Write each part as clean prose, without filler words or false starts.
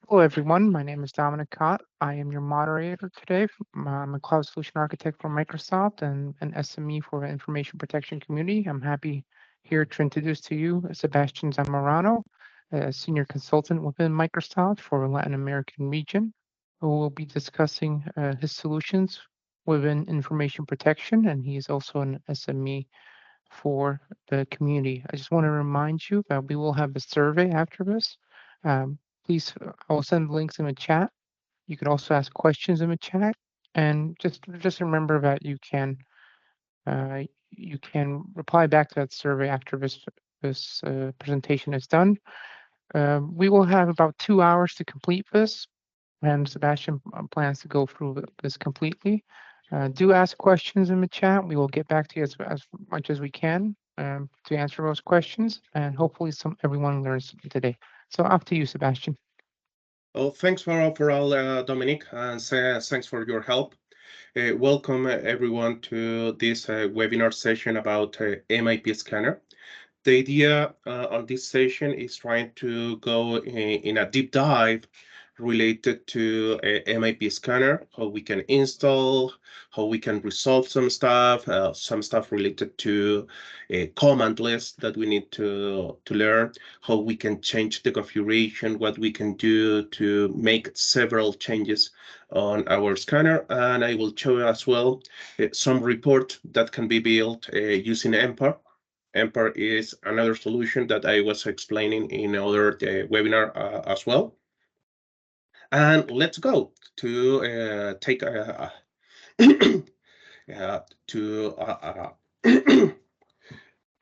Hello, everyone. My name is Dominic Cott. I am your moderator today. I'm a cloud solution architect for Microsoft and an SME for the information protection community. I'm happy here to introduce to you Sebastian Zamorano, a senior consultant within Microsoft for Latin American region, who will be discussing his solutions within information protection, and he is also an SME for the community. I just want to remind you that we will have a survey after this. Um, please, I will send links in the chat. You can also ask questions in the chat, and just remember that you can reply back to that survey after this presentation is done. We will have about 2 hours to complete this, and Sebastian plans to go through this completely. Do ask questions in the chat. We will get back to you as much as we can to answer those questions, and hopefully everyone learns something today. So off to you, Sebastian. Oh, thanks for overall, Dominic, and thanks for your help. Welcome everyone to this webinar session about MIP Scanner. The idea on this session is trying to go in a deep dive related to MIP Scanner, how we can install, how we can resolve some stuff related to a command list that we need to learn, how we can change the configuration, what we can do to make several changes on our scanner. And I will show you as well some report that can be built using MPARR. MPARR is another solution that I was explaining in other webinar as well. And let's go to take to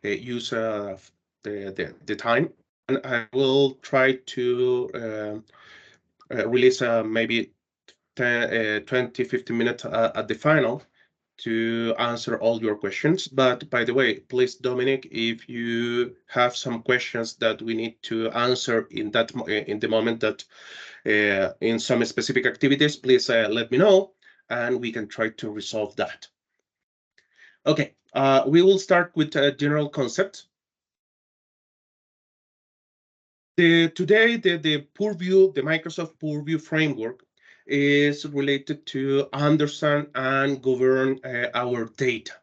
use the time, and I will try to release maybe 20, 15 minutes at the final to answer all your questions. But by the way, please, Dominic, if you have some questions that we need to answer in the moment that in some specific activities, please let me know, and we can try to resolve that. Okay, we will start with a general concept. Today, the Purview, the Microsoft Purview framework is related to understand and govern our data.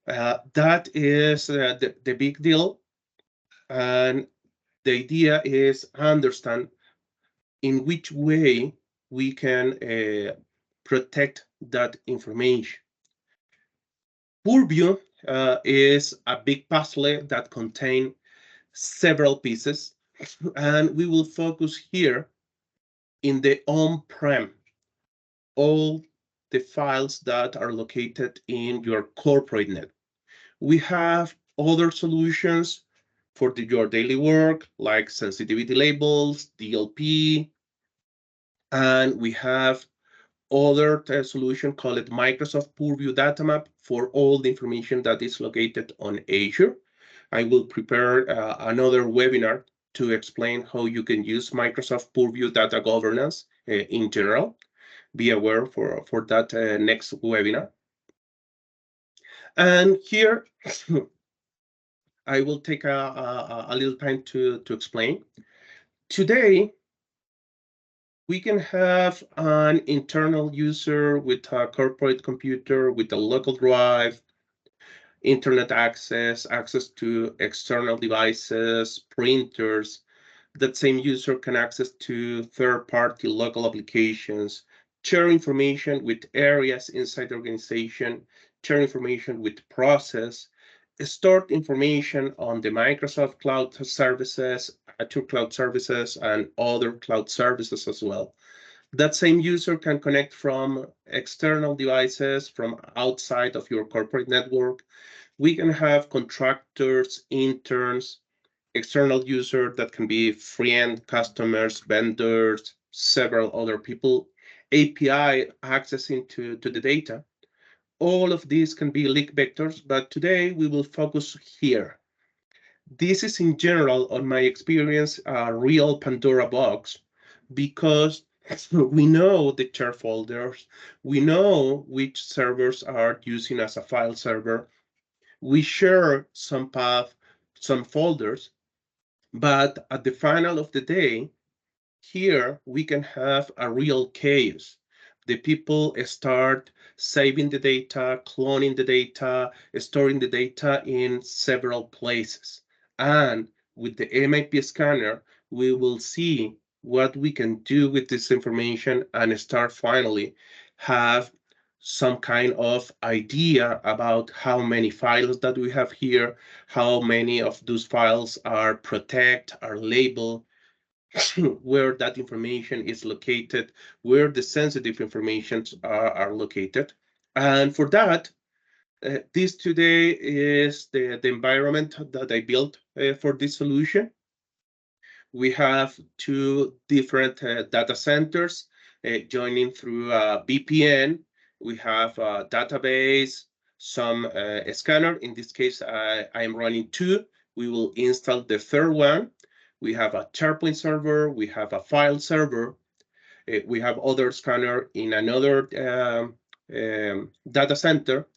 That is the big deal. And the idea is understand in which way we can protect that information. Purview is a big puzzle that contains several pieces, and we will focus here in the on-prem, all the files that are located in your corporate net. We have other solutions for your daily work, like sensitivity labels, DLP, and we have other solution called Microsoft Purview Data Map for all the information that is located on Azure. I will prepare another webinar to explain how you can use Microsoft Purview Data Governance in general. Be aware for that next webinar. And here, I will take a little time to explain. Today, we can have an internal user with a corporate computer, with a local drive, internet access to external devices, printers. That same user can access to third-party local applications, share information with areas inside the organization, share information with process, store information on the Microsoft Cloud Services, Azure Cloud Services, and other cloud services as well. That same user can connect from external devices, from outside of your corporate network. We can have contractors, interns, external user that can be friend, customers, vendors, several other people, API accessing to the data. All of these can be leak vectors, but today we will focus here. This is in general, on my experience, a real Pandora box, because we know the share folders, we know which servers are using as a file server, we share some path, some folders, but at the final of the day, here we can have a real chaos. The people start saving the data, cloning the data, storing the data in several places. And with the MIP scanner, we will see what we can do with this information and start finally have some kind of idea about how many files that we have here, how many of those files are protected, are labeled, where that information is located, where the sensitive information are located. And for that, this today is the environment that I built for this solution. We have two different data centers joining through a VPN. We have a database, some scanner. In this case, I am running two. We will install the third one. We have a SharePoint server. We have a file server. We have other scanner in another data center.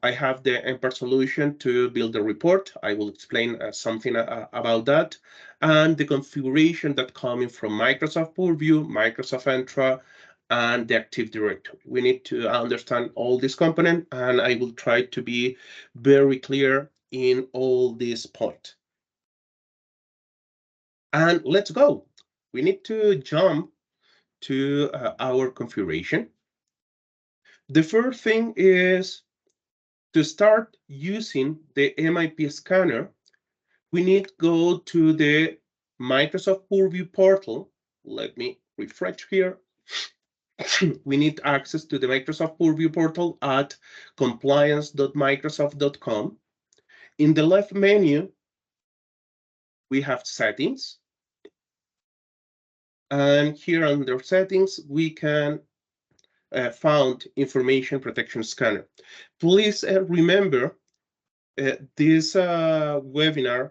I have the MPARR solution to build a report. I will explain something about that. And the configuration that coming from Microsoft Purview, Microsoft Entra, and the Active Directory. We need to understand all these components, and I will try to be very clear in all these points. And let's go. We need to jump to our configuration. The first thing is to start using the MIP scanner, we need to go to the Microsoft Purview portal. Let me refresh here. We need access to the Microsoft Purview portal at compliance.microsoft.com. In the left menu, we have settings. And here under settings, we can found information protection scanner. Please remember this webinar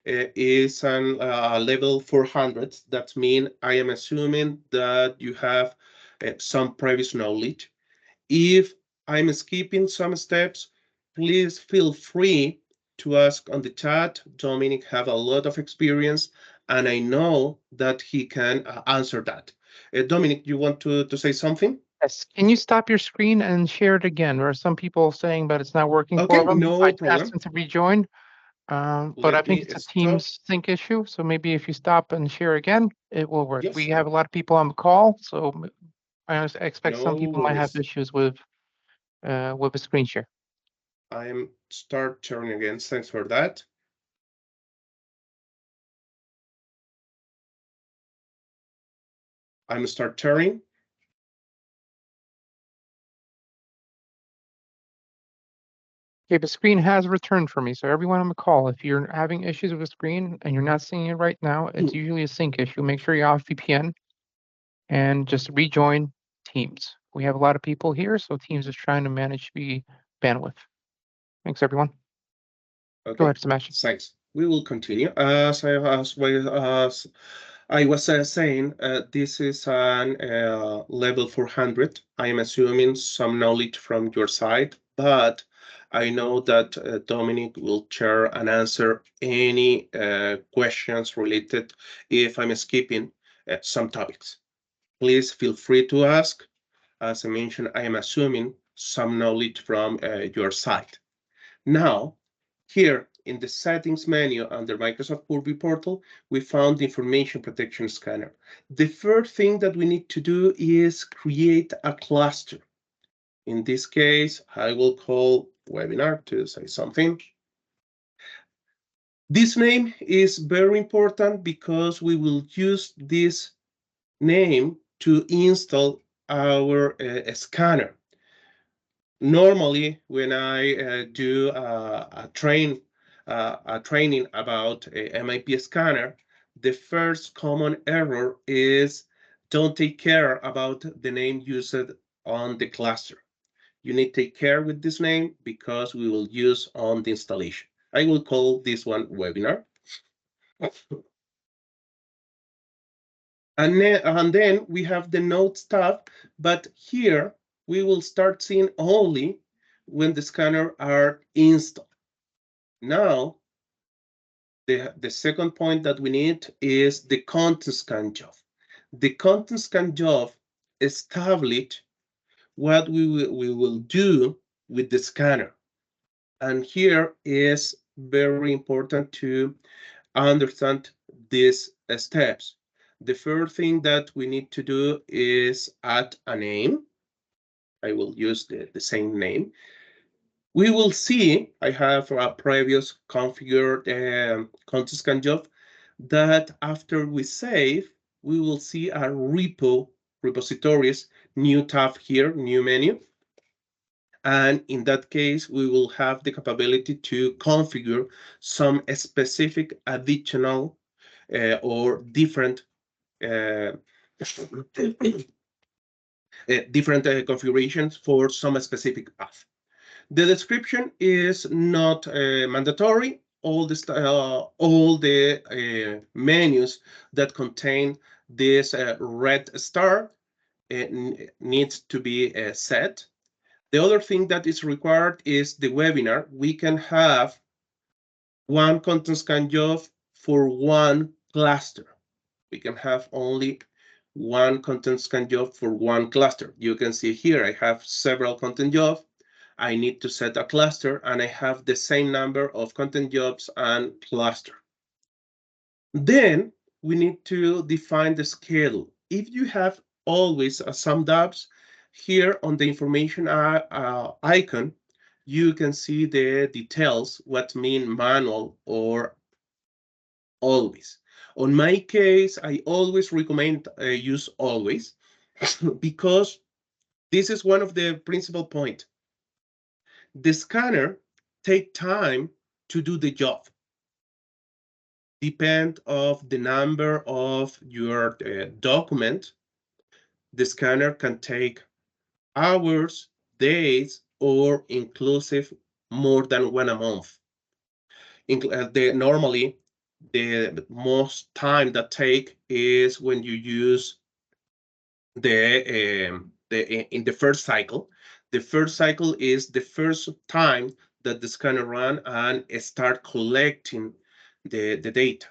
is on level 400. That means I am assuming that you have some previous knowledge. If I'm skipping some steps, please feel free to ask on the chat. Dominic have a lot of experience, and I know that he can answer that. Dominic, you want to say something? Yes. Can you stop your screen and share it again? There are some people saying that it's not working Okay, for them. no I asked problem. them to rejoin, but I Let think me it's a stop. Teams sync issue. So maybe if you stop and share again, it will work. Yes, We have a lot of people on the call, so I expect some no people might have worries. issues with a screen share. I am start sharing again. Thanks for that. I'm start sharing. Okay, the screen has returned for me. So everyone on the call, if you're having issues with the screen and you're not seeing it right now, it's usually a sync issue. Make sure you're off VPN and just rejoin Teams. We have a lot of people here, so Teams is trying to manage the bandwidth. Thanks, everyone. Okay. Go ahead, Sebastian. Thanks. We will continue. As I was saying, this is an level 400. I am assuming some knowledge from your side, but I know that Dominic will share and answer any questions related if I'm skipping some topics. Please feel free to ask. As I mentioned, I am assuming some knowledge from your side. Now, here in the settings menu under Microsoft Purview portal, we found the information protection scanner. The first thing that we need to do is create a cluster. In this case, I will call webinar to say something. This name is very important because we will use this name to install our scanner. Normally, when I do a training about a MIP scanner, the first common error is don't take care about the name used on the cluster. You need to take care with this name because we will use on the installation. I will call this one webinar. And then we have the notes tab, but here we will start seeing only when the scanner are installed. Now, The second point that we need is the content scan job. The content scan job establish what we will do with the scanner. And here is very important to understand these steps. The first thing that we need to do is add a name. I will use the same name. We will see, I have a previous configured content scan job that after we save, we will see a repositories, new tab here, new menu. And in that case, we will have the capability to configure some specific additional or different configurations for some specific path. The description is not mandatory. All the menus that contain this red star needs to be set. The other thing that is required is the webinar. We can have one content scan job for one cluster. We can have only one content scan job for one cluster. You can see here I have several content jobs. I need to set a cluster, and I have the same number of content jobs and cluster. Then we need to define the schedule. If you have always some doubts, here on the information icon, you can see the details, what mean manual or always. On my case, I always recommend use always because this is one of the principal points. The scanner take time to do the job. Depend of the number of your document, the scanner can take hours, days, or inclusive more than one a month. Normally, the most time that take is when you use in the first cycle. The first cycle is the first time that the scanner run and start collecting the data.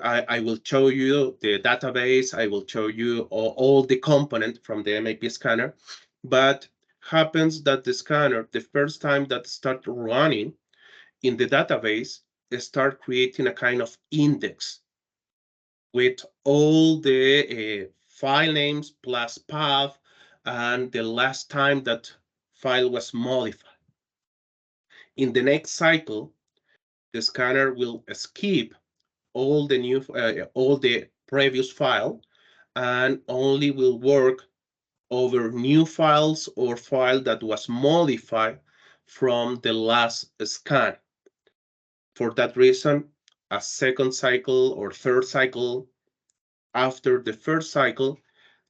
I will show you the database. I will show you all the component from the MIP scanner, but happens that the scanner, the first time that start running in the database, start creating a kind of index with all the file names plus path and the last time that file was modified. In the next cycle, the scanner will skip all the previous file and only will work over new files or file that was modified from the last scan. For that reason, a second cycle or third cycle after the first cycle,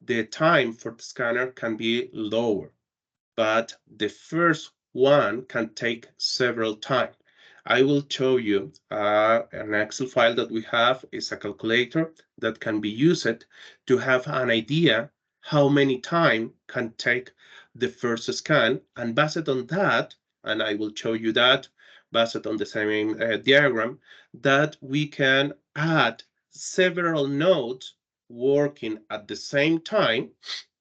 the time for the scanner can be lower, but the first one can take several times. I will show you an Excel file that we have is a calculator that can be used to have an idea how many time can take the first scan, and based on that, and I will show you that based on the same diagram, that we can add several nodes working at the same time,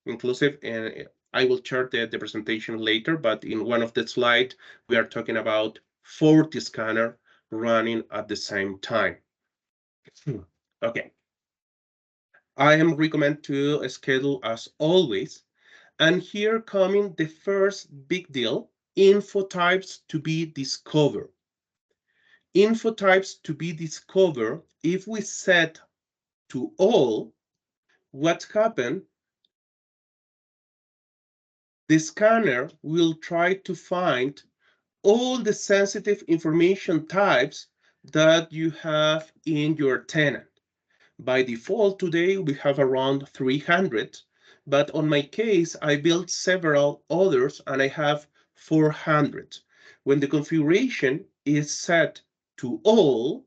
inclusive, and I will share the presentation later, but in one of the slides, we are talking about 40 scanner running at the same time. Okay. I am recommend to schedule as always. And here coming the first big deal, info types to be discovered. Info types to be discovered, if we set to all, what happened? The scanner will try to find all the sensitive information types that you have in your tenant. By default, today we have around 300, but on my case, I built several others and I have 400. When the configuration is set to all,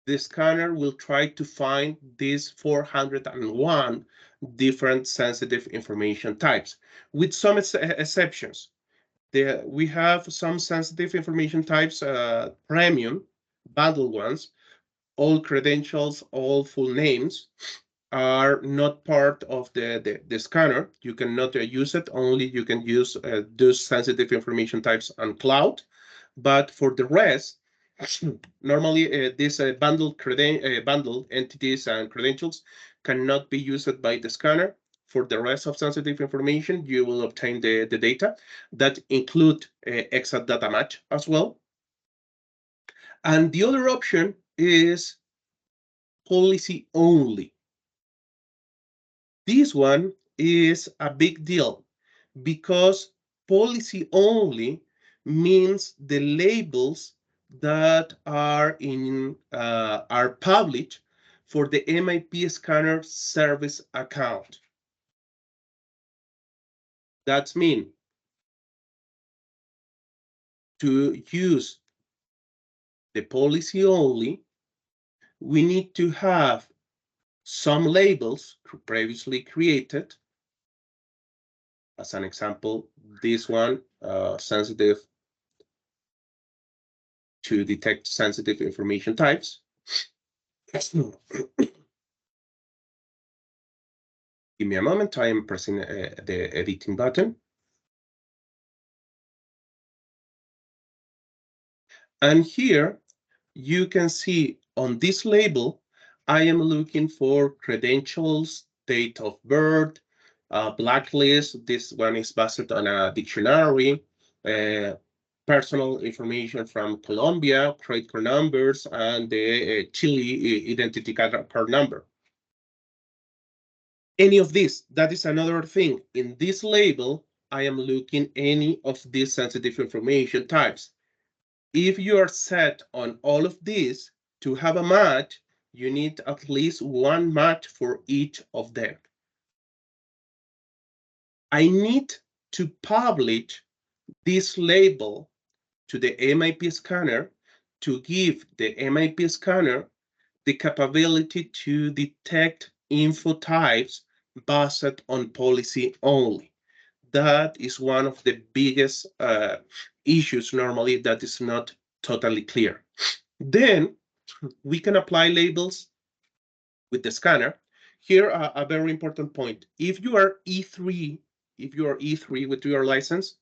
the scanner will try to find these 401 different sensitive information types, with some exceptions. We have some sensitive information types premium bundled ones, all credentials, all full names are not part of the scanner. You cannot use it. Only you can use those sensitive information types on cloud. But for the rest, normally these bundled entities and credentials cannot be used by the scanner. For the rest of sensitive information, you will obtain the data that include exact data match as well. And the other option is policy only. This one is a big deal because policy only means the labels that are published for the MIP Scanner service account. That means to use the policy only, we need to have some labels previously created. As an example, this one, sensitive to detect sensitive information types. Give me a moment, I am pressing the editing button. And here you can see on this label, I am looking for credentials, date of birth, blacklist. This one is based on a dictionary, personal information from Colombia, credit card numbers, and the Chile identity card number. Any of this, that is another thing. In this label, I am looking any of these sensitive information types. If you are set on all of these, to have a match, you need at least one match for each of them. I need to publish this label to the MIP scanner to give the MIP scanner the capability to detect info types based on policy only. That is one of the biggest issues normally that is not totally clear. Then we can apply labels with the scanner. Here, a very important point. If you are E3, with your license,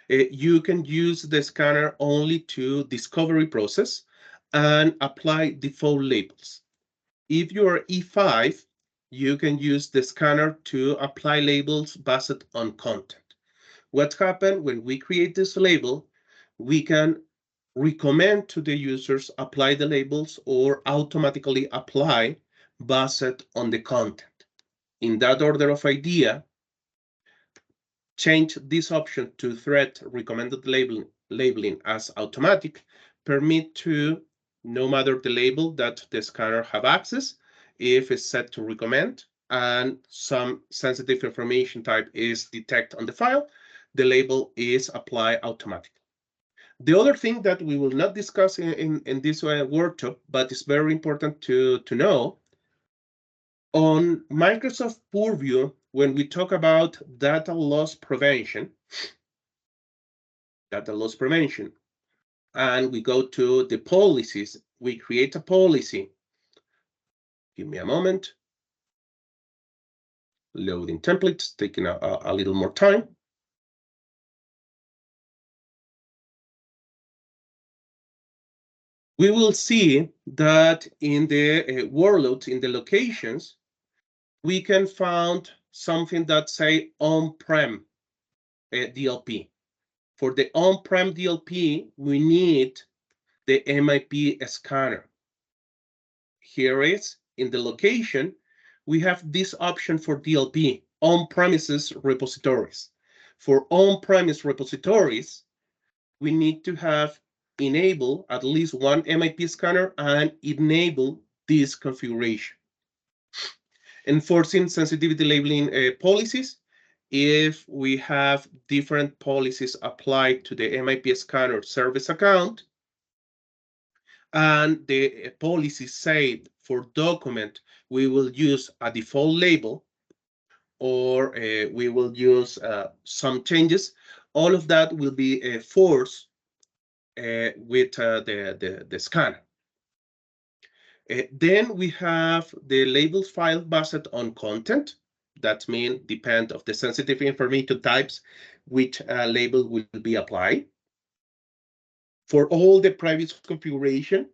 you can use the scanner only to discovery process and apply default labels. If you are E5, you can use the scanner to apply labels based on content. What happens when we create this label, we can recommend to the users apply the labels or automatically apply based on the content. In that order of idea, change this option to thread recommended labeling as automatic, permit to, no matter the label that the scanner have access, if it's set to recommend and some sensitive information type is detected on the file, the label is applied automatically. The other thing that we will not discuss in this workshop, but it's very important to know, on Microsoft Purview, when we talk about data loss prevention, and we go to the policies, we create a policy. Give me a moment. Loading templates, taking a little more time. We will see that in the workloads, in the locations, we can find something that say on-prem DLP. For the on-prem DLP, we need the MIP scanner. Here is in the location, we have this option for DLP, on-premises repositories. For on-premise repositories, we need to have enable at least one MIP scanner and enable this configuration. Enforcing sensitivity labeling policies. If we have different policies applied to the MIP scanner service account, and the policy say for document, we will use a default label, or we will use some changes, all of that will be forced with the scanner. Then we have the labels file based on content. That means depend of the sensitive information types, which label will be applied. For all the previous configuration,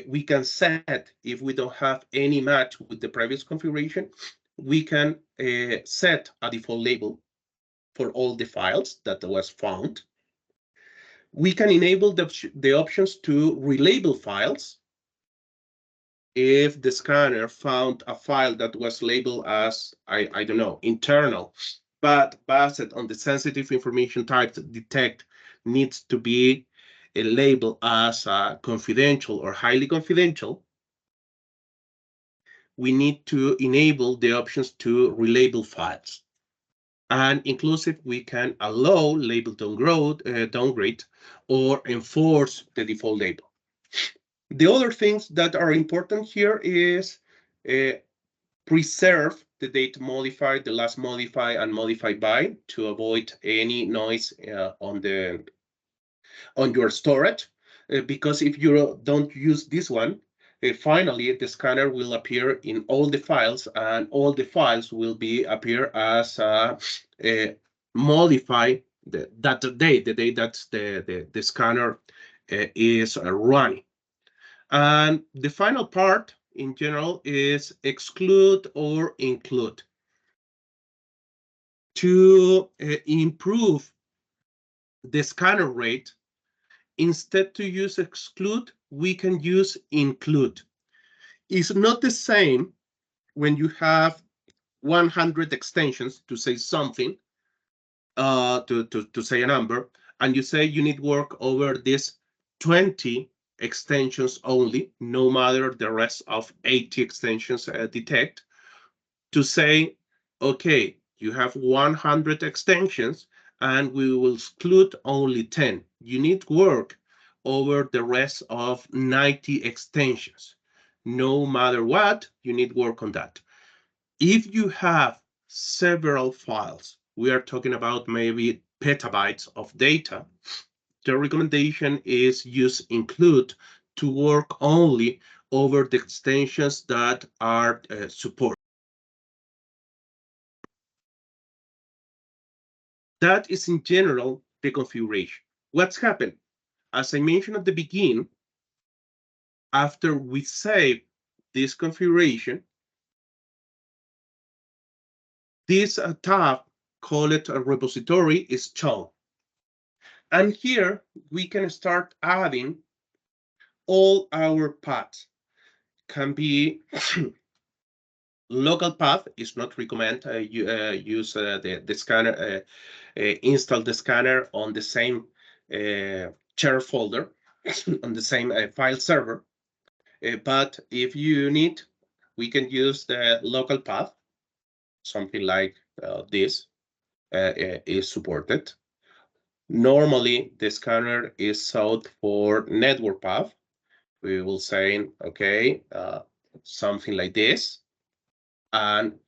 we can set, if we don't have any match with the previous configuration, we can set a default label for all the files that was found. We can enable the options to relabel files. If the scanner found a file that was labeled as, I don't know, internal, but based on the sensitive information type detect needs to be labeled as confidential or highly confidential, we need to enable the options to relabel files. And inclusive, we can allow label downgrade or enforce the default label. The other things that are important here is preserve the date modified, the last modify, and modify by to avoid any noise on your storage. Because if you don't use this one, finally the scanner will appear in all the files, and all the files will be appear as modify that day, the day that the scanner is running. And the final part in general is exclude or include. To improve the scanner rate, instead to use exclude, we can use include. It's not the same when you have 100 extensions to say something, to say a number, and you say you need work over this 20 extensions only, no matter the rest of 80 extensions detect, to say, okay, you have 100 extensions and we will exclude only 10. You need work over the rest of 90 extensions. No matter what, you need work on that. If you have several files, we are talking about maybe petabytes of data, the recommendation is use include to work only over the extensions that are supported. That is in general the configuration. What's happened? As I mentioned at the beginning, after we save this configuration, this tab called a repository is shown. And here we can start adding all our paths. Can be local path is not recommend you use the scanner, install the scanner on the same share folder, on the same file server. But if you need, we can use the local path, something like this is supported. Normally, the scanner is sought for network path. We will say, okay, something like this. And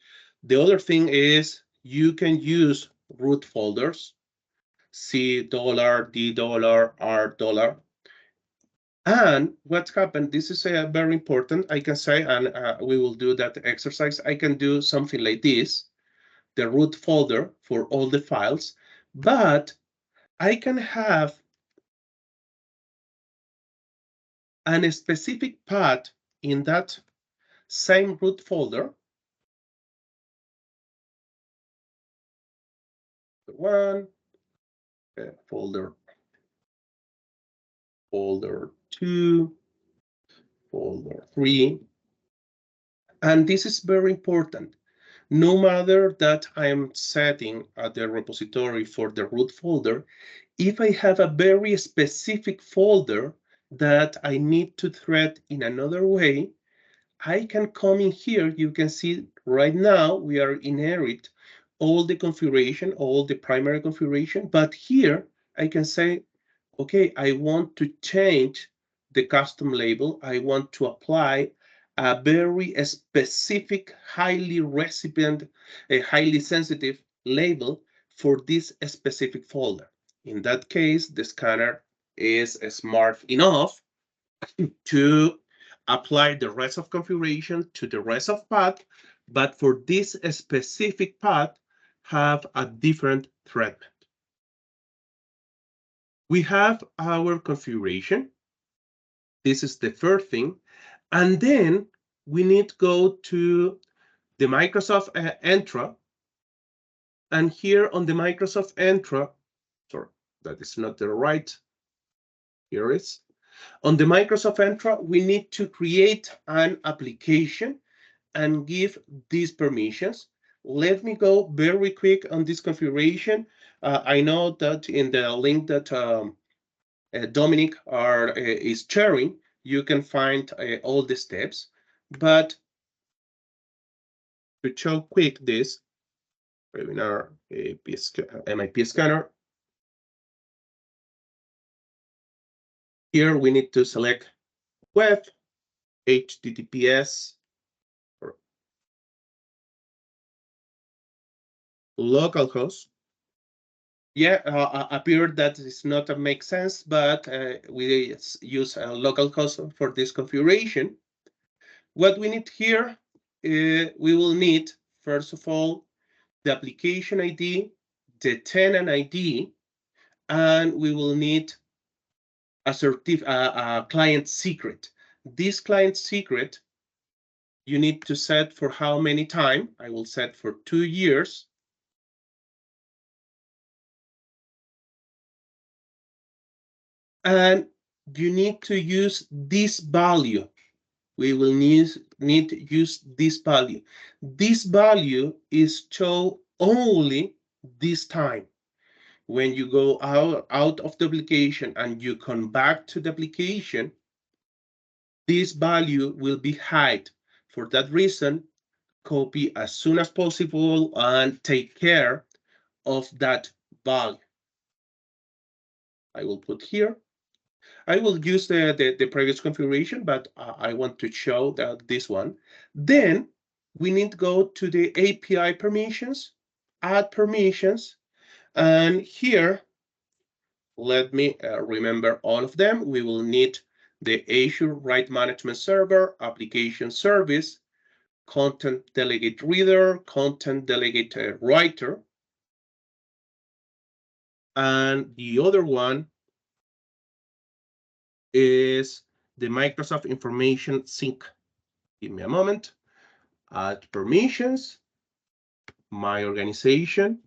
the other thing is you can use root folders, $, $, $, $R. And what's happened, this is very important, I can say, and we will do that exercise. I can do something like this, the root folder for all the files, but I can have a specific path in that same root folder. One, folder 2, folder 3. And this is very important. No matter that I am setting the repository for the root folder, if I have a very specific folder that I need to thread in another way, I can come in here. You can see right now we are inherit all the configuration, all the primary configuration, but here I can say, okay, I want to change the custom label. I want to apply a very specific, highly recipient, a highly sensitive label for this specific folder. In that case, the scanner is smart enough to apply the rest of configuration to the rest of path, but for this specific path, have a different treatment. We have our configuration. This is the first thing. And then we need to go to the Microsoft Entra. And here on the Microsoft Entra, sorry, that is not the right. Here it is. On the Microsoft Entra, we need to create an application and give these permissions. Let me go very quick on this configuration. I know that in the link that Dominic is sharing, you can find all the steps. But to show quick this, webinar MIP Scanner. Here we need to select web, HTTPS, or localhost. Yeah, appeared that it's not a make sense, but we use a localhost for this configuration. What we need here, we will need, first of all, the application ID, the tenant ID, and we will need a client secret. This client secret, you need to set for how many time. I will set for 2 years. And you need to use this value. We will need to use this value. This value is shown only this time. When you go out of the application and you come back to the application, this value will be hide. For that reason, copy as soon as possible and take care of that value. I will put here. I will use the previous configuration, but I want to show that this one. Then we need to go to the API permissions, add permissions, and here, let me remember all of them. We will need the Azure Right Management Server, Application Service, Content Delegate Reader, Content Delegate Writer, and the other one is the Microsoft Information Sync. Give me a moment. Add permissions, my organization.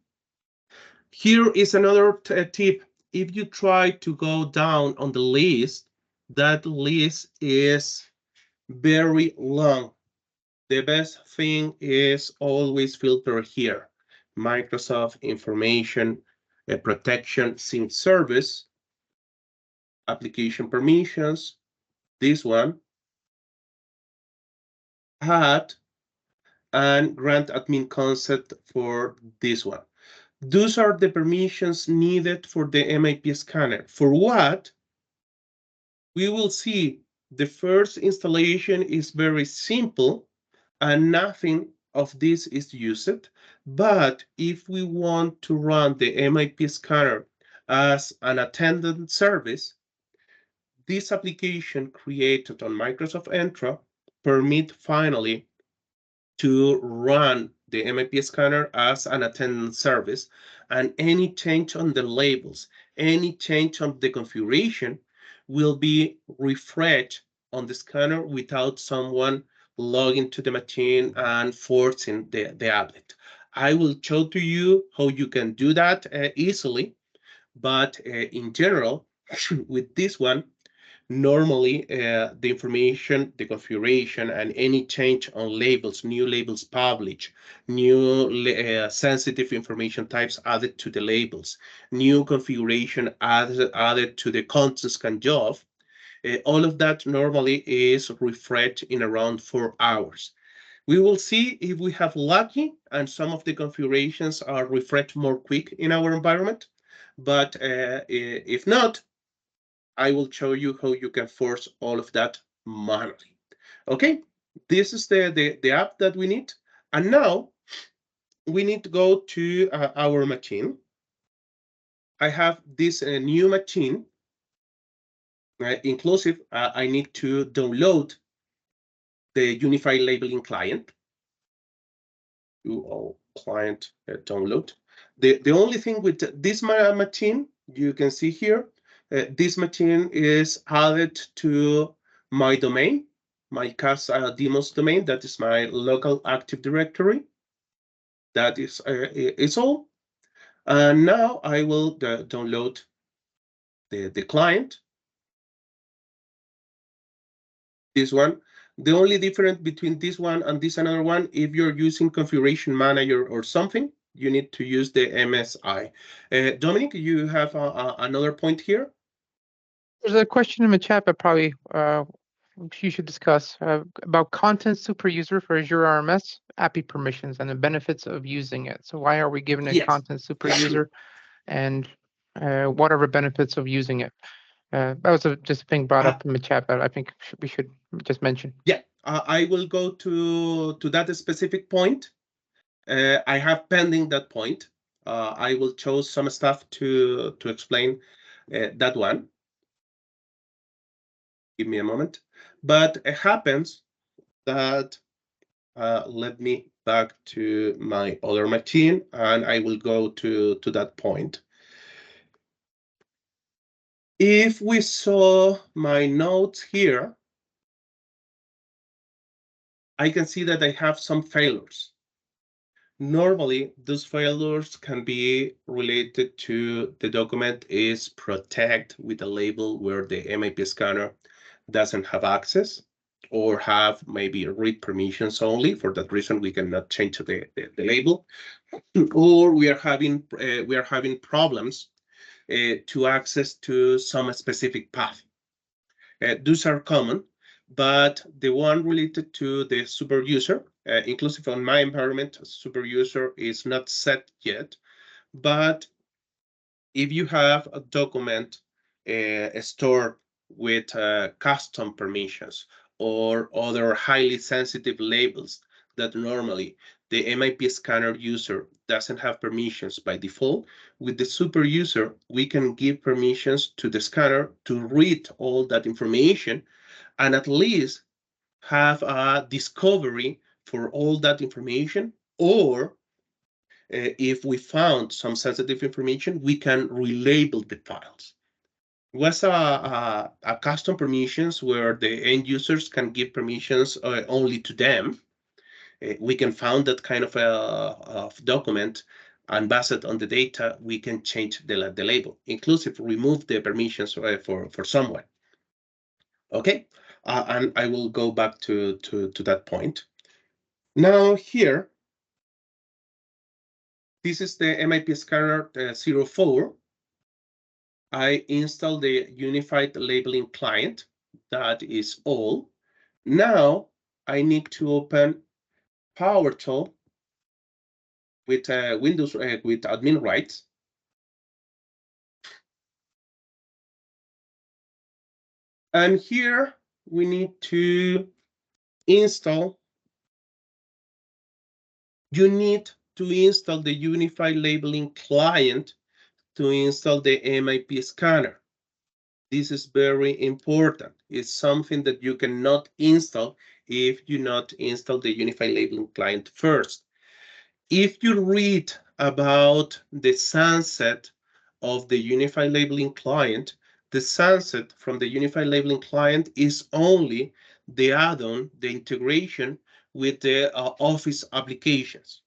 Here is another tip. If you try to go down on the list, that list is very long. The best thing is always filter here. Microsoft Information Protection Sync Service, application permissions, this one, add, and grant admin consent for this one. Those are the permissions needed for the MIP scanner. For what? We will see the first installation is very simple and nothing of this is used. But if we want to run the MIP scanner as an attendant service, this application created on Microsoft Entra permit finally to run the MIP scanner as an attendant service, and any change on the labels, any change on the configuration will be refreshed on the scanner without someone logging to the machine and forcing the applet. I will show to you how you can do that easily, but in general, with this one, normally the information, the configuration, and any change on labels, new labels published, new sensitive information types added to the labels, new configuration added to the content scan job, all of that normally is refreshed in around 4 hours. We will see if we have lucky and some of the configurations are refreshed more quick in our environment, but if not, I will show you how you can force all of that manually. Okay, this is the app that we need. And now we need to go to our machine. I have this new machine, inclusive. I need to download the unified labeling client. Client download. The only thing with this machine, you can see here, this machine is added to my domain, my CAS demos domain. That is my local Active Directory. That is it's all. And now I will download the client. This one. The only difference between this one and this another one, if you're using Configuration Manager or something, you need to use the MSI. Dominic, you have another point here? There's a question in the chat, but probably you should discuss about content super user for Azure RMS API permissions and the benefits of using it. So why are we giving it Yes. content super user, and what are the benefits of using it? That was just a thing brought up in the chat, but I think we should just mention. Yeah, I will go to that specific point. I have pending that point. I will choose some stuff to explain that one. Give me a moment. But it happens that let me back to my other machine, and I will go to that point. If we saw my notes here, I can see that I have some failures. Normally, those failures can be related to the document is protected with a label where the MIP scanner doesn't have access or have maybe read permissions only. For that reason, we cannot change the label. Or we are having problems to access to some specific path. Those are common, but the one related to the super user, inclusive on my environment, super user is not set yet. But if you have a document stored with custom permissions or other highly sensitive labels that normally the MIP scanner user doesn't have permissions by default, with the super user, we can give permissions to the scanner to read all that information and at least have a discovery for all that information, or if we found some sensitive information, we can relabel the files. It was a custom permissions where the end users can give permissions only to them. We can found that kind of document, and based on the data, we can change the label, inclusive remove the permissions for someone. Okay, and I will go back to that point. Now here, this is the MIP Scanner 04. I install the unified labeling client. That is all. Now I need to open PowerTool with Windows with admin rights. And here we need to install. You need to install the unified labeling client to install the MIP scanner. This is very important. It's something that you cannot install if you not install the unified labeling client first. If you read about the sunset of the unified labeling client, the sunset from the unified labeling client is only the add-on, the integration with the Office applications.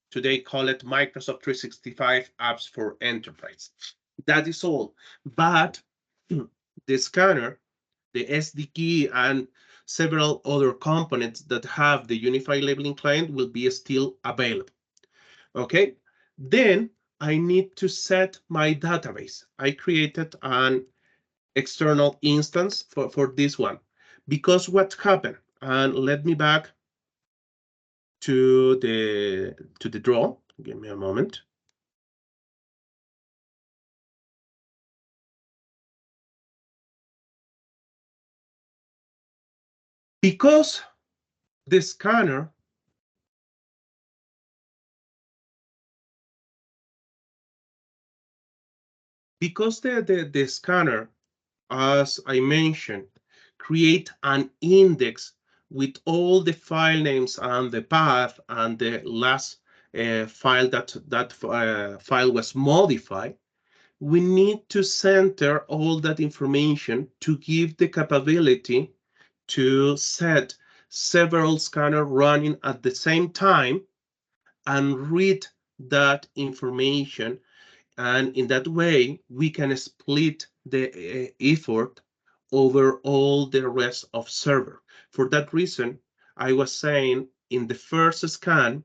Today call it Microsoft 365 apps for enterprise. That is all. But the scanner, the SDK, and several other components that have the unified labeling client will be still available. Okay, then I need to set my database. I created an external instance for this one because what happened, and let me back to the draw. Give me a moment. Because the scanner Because the scanner, as I mentioned, create an index with all the file names and the path and the last file that file was modified, we need to center all that information to give the capability to set several scanners running at the same time and read that information. And in that way, we can split the effort over all the rest of server. For that reason, I was saying in the first scan,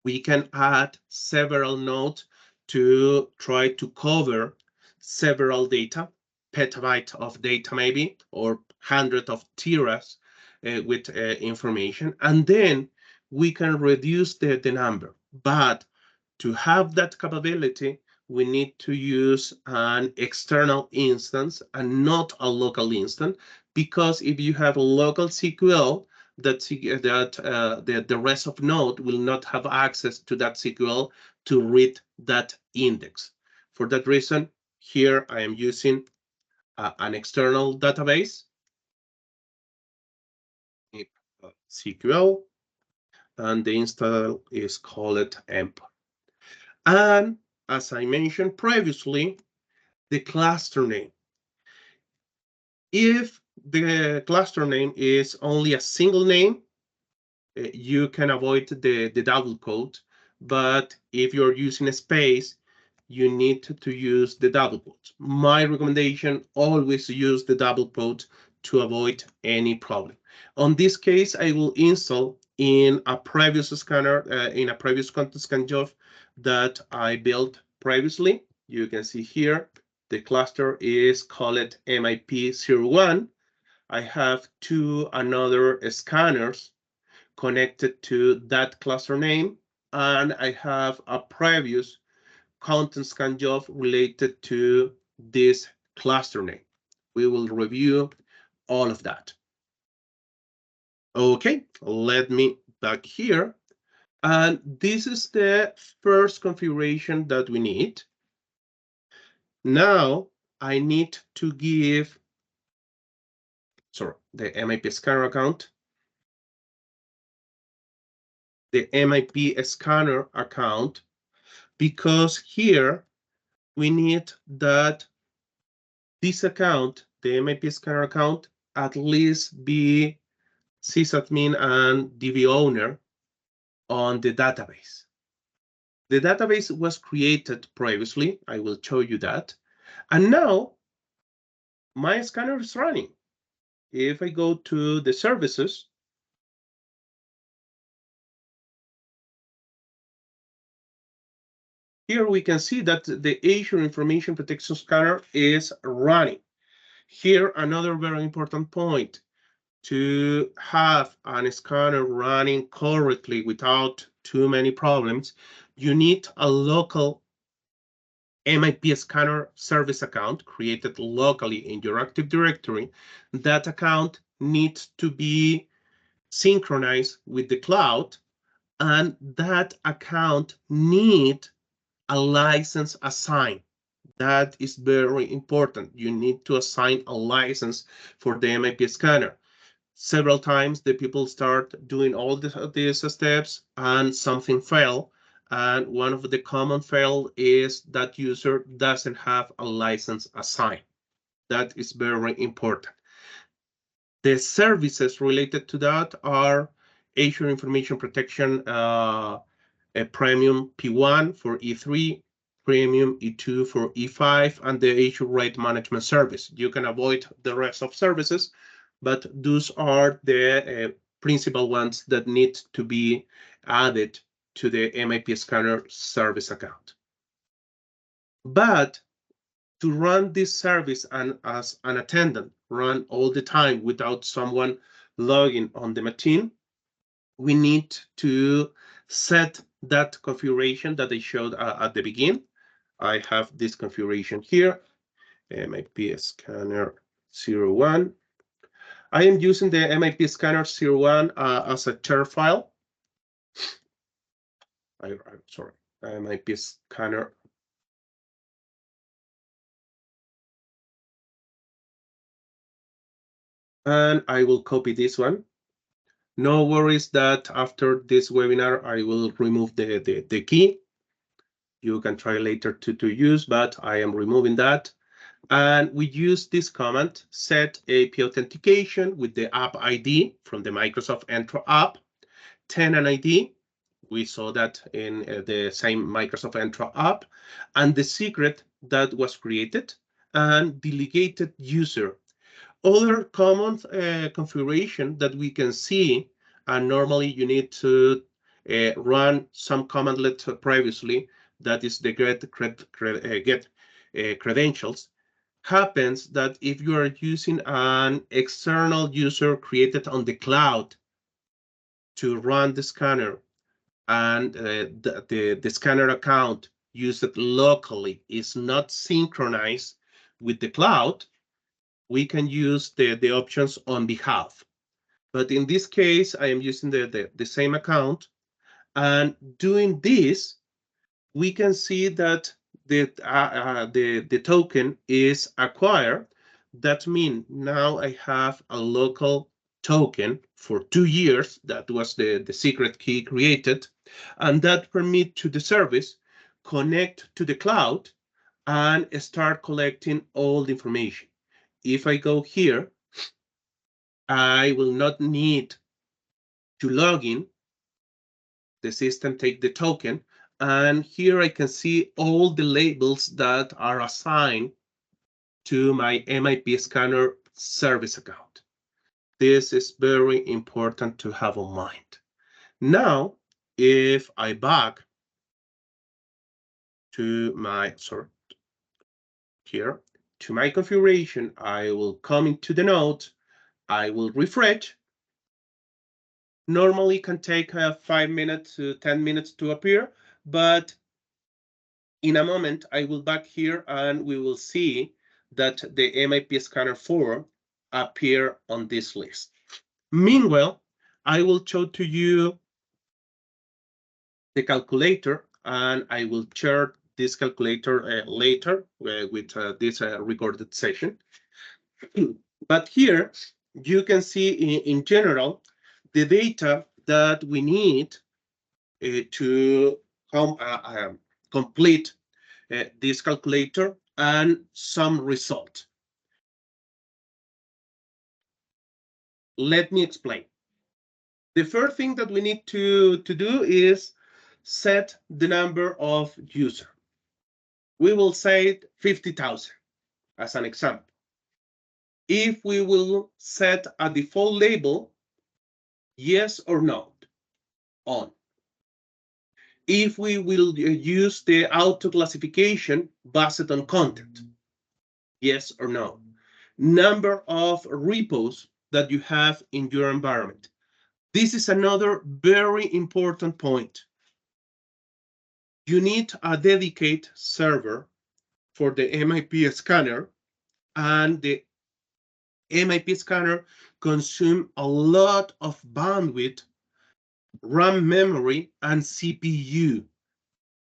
we can add several nodes to try to cover several data, petabyte of data maybe, or hundred of teras with information. And then we can reduce the number. But to have that capability, we need to use an external instance and not a local instance, because if you have a local SQL, the rest of node will not have access to that SQL to read that index. For that reason, here I am using an external database, SQL, and the install is called MPARR. And as I mentioned previously, the cluster name. If the cluster name is only a single name, you can avoid the double quote. But if you're using a space, you need to use the double quote. My recommendation, always use the double quote to avoid any problem. On this case, I will install in a previous scanner, in a previous content scan job that I built previously. You can see here, the cluster is called MIP01. I have two another scanners connected to that cluster name, and I have a previous content scan job related to this cluster name. We will review all of that. Okay, let me back here. And this is the first configuration that we need. Now I need to give, the MIP scanner account, the MIP scanner account, because here we need that this account, the MIP scanner account, at least be sysadmin and DB owner on the database. The database was created previously. I will show you that. And now my scanner is running. If I go to the services, here we can see that the Azure Information Protection Scanner is running. Here, another very important point. To have a scanner running correctly without too many problems, you need a local MIP scanner service account created locally in your Active Directory. That account needs to be synchronized with the cloud, and that account needs a license assigned. That is very important. You need to assign a license for the MIP scanner. Several times the people start doing all these steps and something fail. And one of the common fail is that user doesn't have a license assigned. That is very important. The services related to that are Azure Information Protection Premium P1 for E3, Premium E2 for E5, and the Azure Rate Management Service. You can avoid the rest of services, but those are the principal ones that need to be added to the MIP scanner service account. But to run this service and as an attendant, run all the time without someone logging on the machine, we need to set that configuration that I showed at the beginning. I have this configuration here, MIP Scanner 01. I am using the MIP Scanner 01 as a char file. I'm sorry, MIP Scanner And I will copy this one. No worries that after this webinar, I will remove the key. You can try later to use, but I am removing that. And we use this command, set AP authentication with the app ID from the Microsoft Entra app, tenant ID. We saw that in the same Microsoft Entra app, and the secret that was created, and delegated user. Other common configuration that we can see, and normally you need to run some commandlet previously, that is the get credentials, happens that if you are using an external user created on the cloud to run the scanner, and the scanner account used locally is not synchronized with the cloud, we can use the options on behalf. But in this case, I am using the same account. And doing this, we can see that the token is acquired. That means now I have a local token for 2 years. That was the secret key created. And that permit to the service connect to the cloud and start collecting all the information. If I go here, I will not need to log in. The system take the token, and here I can see all the labels that are assigned to my MIP Scanner service account. This is very important to have in mind. Now, if I back to my, here, to my configuration, I will come into the node, I will refresh. Normally can take 5 minutes to 10 minutes to appear, but in a moment, I will back here and we will see that the MIP Scanner 4 appear on this list. Meanwhile, I will show to you the calculator, and I will share this calculator later with this recorded session. But here you can see in general the data that we need to complete this calculator and some result. Let me explain. The first thing that we need to do is set the number of user. We will say 50,000 as an example. If we will set a default label, yes or no, on. If we will use the auto classification based on content, yes or no. Number of repos that you have in your environment. This is another very important point. You need a dedicated server for the MIP scanner, and the MIP scanner consumes a lot of bandwidth, RAM memory, and CPU.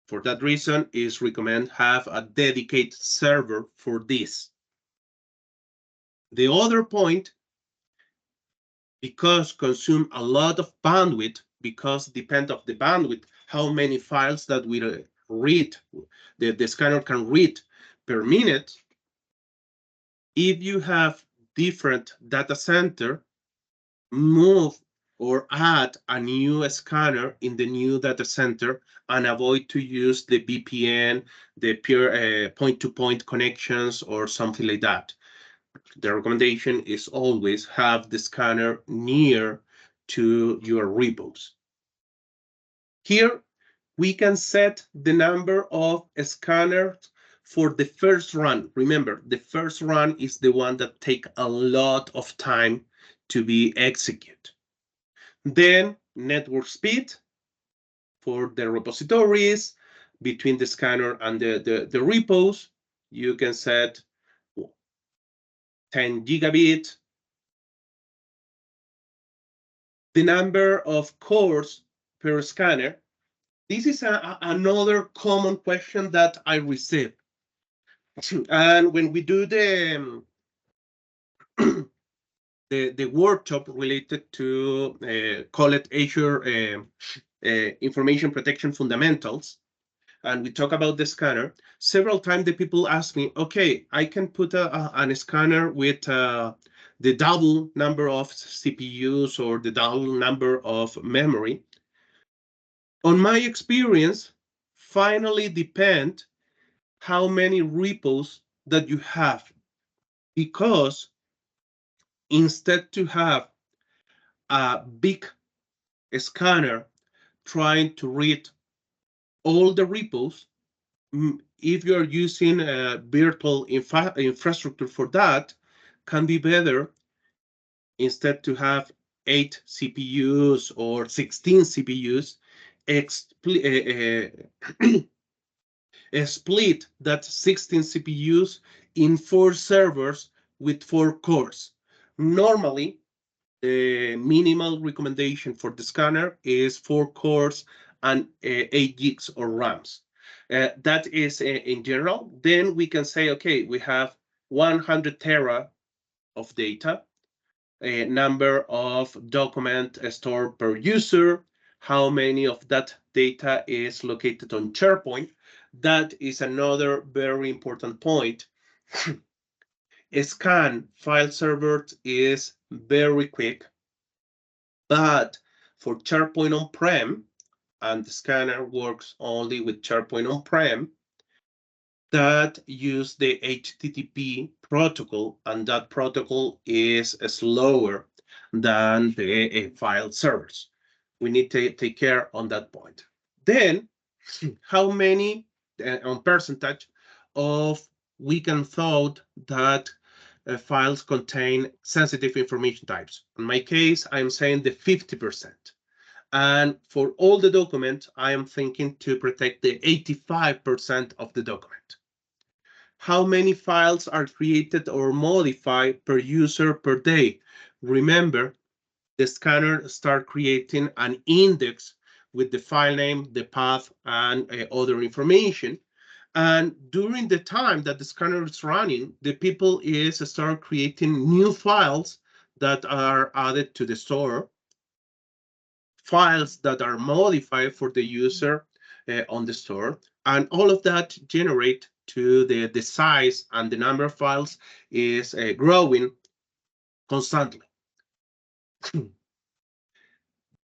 For that reason, it's recommended have a dedicated server for this. The other point, because consume a lot of bandwidth, because depend of the bandwidth, how many files that we read, the scanner can read per minute. If you have different data center, move or add a new scanner in the new data center and avoid to use the VPN, the pure point-to-point connections or something like that. The recommendation is always have the scanner near to your repos. Here we can set the number of scanners for the first run. Remember, the first run is the one that takes a lot of time to be executed. Then network speed for the repositories between the scanner and the repos. You can set 10 gigabit. The number of cores per scanner. This is another common question that I receive. And when we do the the workshop related to call it Azure Information Protection Fundamentals, and we talk about the scanner. Several times the people ask me, okay, I can put a scanner with the double number of CPUs or the double number of memory. On my experience, finally depend how many repos that you have, because instead to have a big scanner trying to read all the repos, if you're using a virtual infrastructure for that, can be better instead to have 8 CPUs or 16 CPUs, split that 16 CPUs in 4 servers with 4 cores. Normally, the minimal recommendation for the scanner is 4 cores and 8 gigs of RAMs. That is in general. Then we can say, okay, we have 100 tera of data, a number of document stored per user, how many of that data is located on SharePoint. That is another very important point. Scan file server is very quick, but for SharePoint on-prem, and the scanner works only with SharePoint on-prem, that use the HTTP protocol, and that protocol is slower than the file servers. We need to take care on that point. Then, how many on percentage of we can thought that files contain sensitive information types? In my case, I'm saying the 50%. And for all the documents, I am thinking to protect the 85% of the document. How many files are created or modified per user per day? Remember, the scanner start creating an index with the file name, the path, and other information. And during the time that the scanner is running, the people is start creating new files that are added to the store, files that are modified for the user on the store, and all of that generate to the size and the number of files is growing constantly.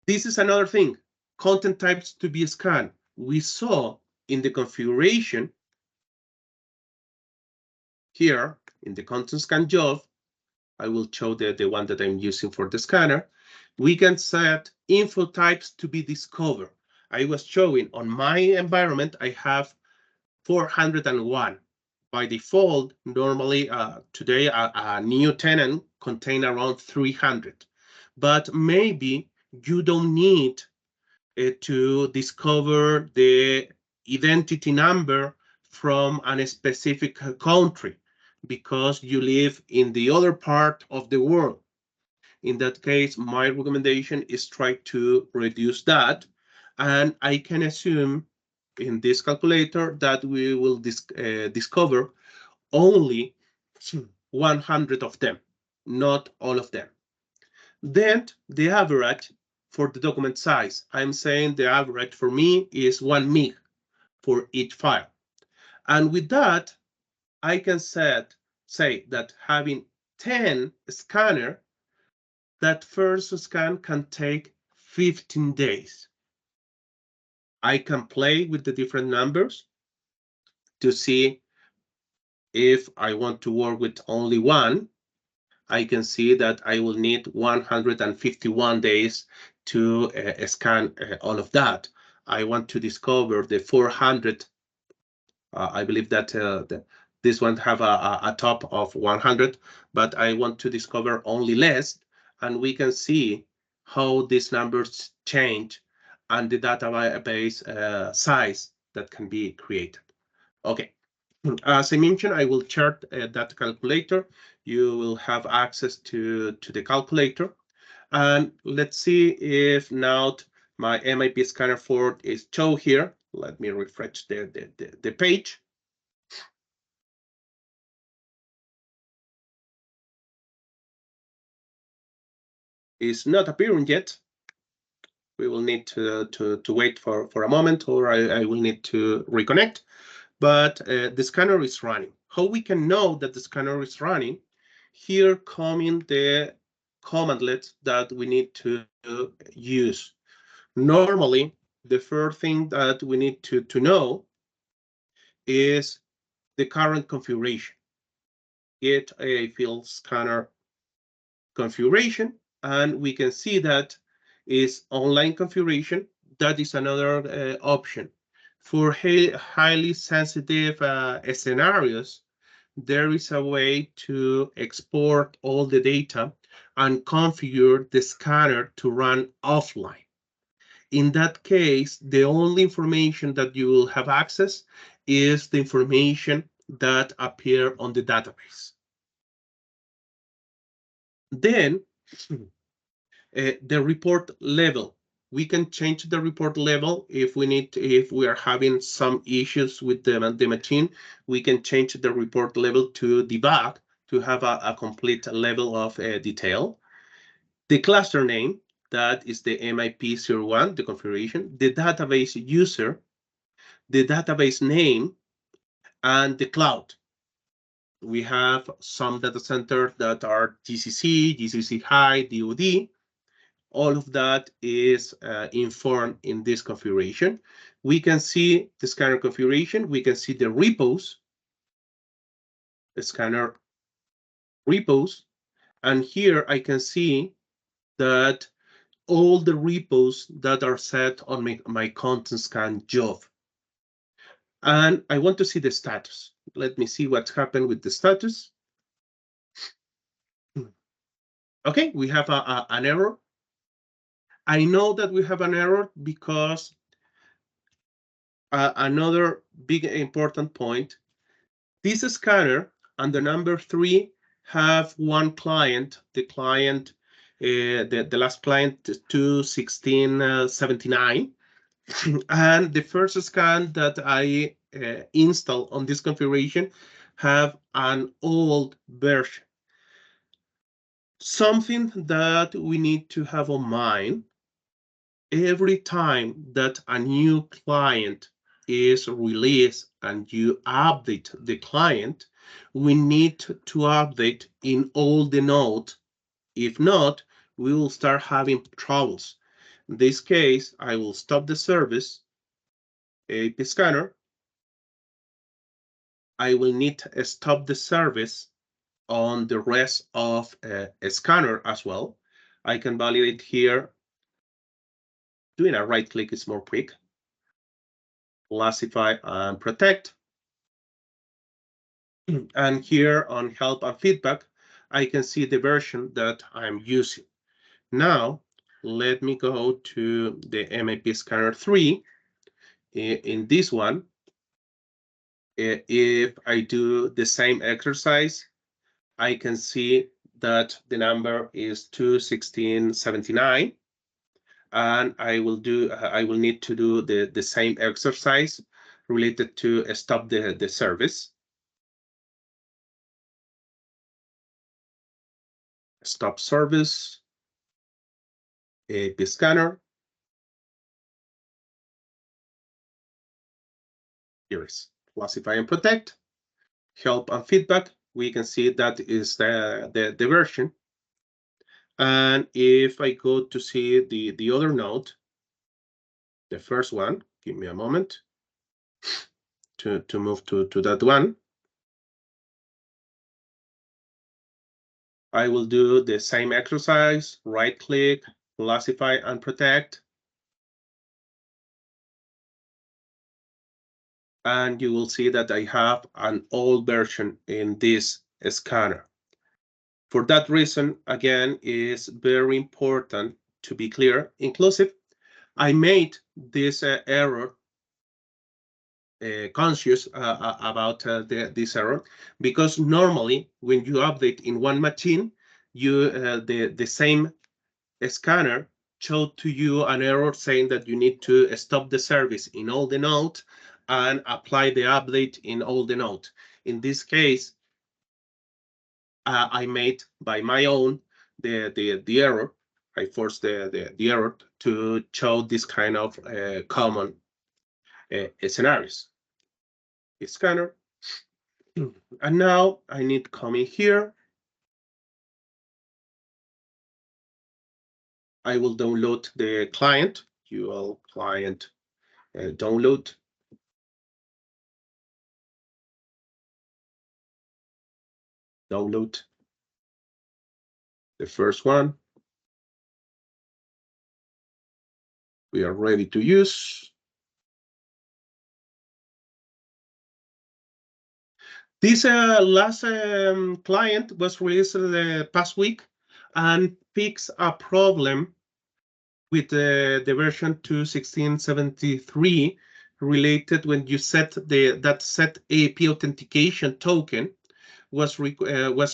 This is another thing, content types to be scanned. We saw in the configuration here in the content scan job, I will show the one that I'm using for the scanner. We can set info types to be discovered. I was showing on my environment, I have 401. By default, normally today a new tenant contain around 300, but maybe you don't need to discover the identity number from a specific country because you live in the other part of the world. In that case, my recommendation is try to reduce that. And I can assume in this calculator that we will discover only 100 of them, not all of them. Then the average for the document size, I'm saying the average for me is 1 MB for each file. And with that, I can say that having 10 scanner, that first scan can take 15 days. I can play with the different numbers to see if I want to work with only one. I can see that I will need 151 days to scan all of that. I want to discover the 400. I believe that this one have a top of 100, but I want to discover only less, and we can see how these numbers change and the database size that can be created. Okay. As I mentioned, I will chart that calculator. You will have access to the calculator. And let's see if now my MIP Scanner 4 is shown here. Let me refresh the page. is not appearing yet. We will need to wait for a moment, or I will need to reconnect. But the scanner is running. How we can know that the scanner is running? Here coming the commandlets that we need to use. Normally, the first thing that we need to know is the current configuration. Get a field scanner configuration, and we can see that is online configuration. That is another option. For highly sensitive scenarios, there is a way to export all the data and configure the scanner to run offline. In that case, the only information that you will have access is the information that appear on the database. Then the report level. We can change the report level if we are having some issues with the machine. We can change the report level to debug to have a complete level of detail. The cluster name, that is the MIP01, the configuration, the database user, the database name, and the cloud. We have some data centers that are GCC, GCC High, DoD. All of that is informed in this configuration. We can see the scanner configuration. We can see the repos, the scanner repos. And here I can see that all the repos that are set on my content scan job. And I want to see the status. Let me see what's happened with the status. Okay, we have an error. I know that we have an error because another big important point, this scanner and the number 3 have one client, the client, the last client 2.16.79. And the first scan that I install on this configuration have an old version. Something that we need to have on mind, every time that a new client is released and you update the client, we need to update in all the nodes. If not, we will start having troubles. In this case, I will stop the service, AIP Scanner. I will need to stop the service on the rest of a scanner as well. I can validate here. Doing a right click is more quick. Classify and protect. And here on help and feedback, I can see the version that I'm using. Now, let me go to the MIP Scanner 3. In this one, if I do the same exercise, I can see that the number is 2.16.79. And I will need to do the same exercise related to stop the service. Stop service, AIP Scanner. Here is classify and protect, help and feedback. We can see that is the version. And if I go to see the other node, the first one, give me a moment to move to that one. I will do the same exercise, right click, classify and protect. And you will see that I have an old version in this scanner. For that reason, again, is very important to be clear, inclusive. I made this error conscious about this error, because normally when you update in one machine, the same scanner showed to you an error saying that you need to stop the service in all the nodes and apply the update in all the nodes. In this case, I made by my own the error. I force the error to show this kind of common scenarios. Scanner. And now I need to come in here. I will download the client, UL client download. Download the first one. We are ready to use. This last client was released the past week and fixed a problem with the version 2.1673 related when you set that set AIP authentication token was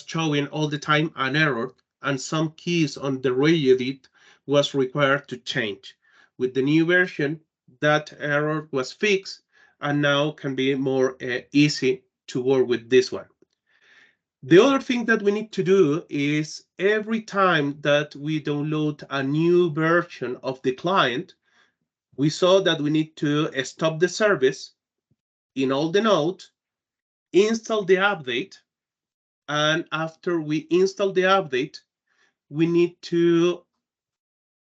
showing all the time an error, and some keys on the regedit was required to change. With the new version, that error was fixed and now can be more easy to work with this one. The other thing that we need to do is every time that we download a new version of the client, we saw that we need to stop the service in all the nodes, install the update, and after we install the update, we need to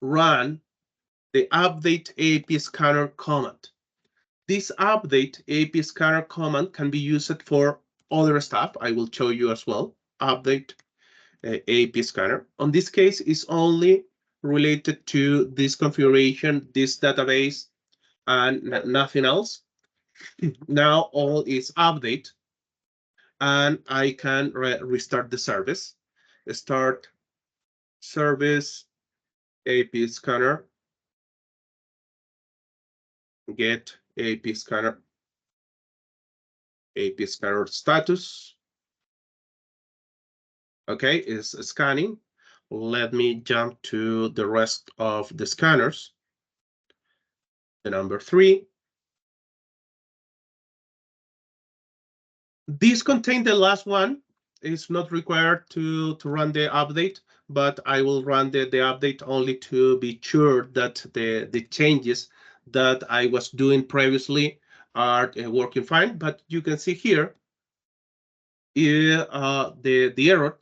run the update AIP Scanner command. This update AIP Scanner command can be used for other stuff. I will show you as well. Update AIP Scanner. On this case, is only related to this configuration, this database, and nothing else. Now all is update, and I can restart the service. Start service AIP Scanner. Get AIP Scanner. AIP Scanner status. Okay, it's scanning. Let me jump to the rest of the scanners. The number 3. This contains the last one. It's not required to run the update, but I will run the update only to be sure that the changes that I was doing previously are working fine. But you can see here the error,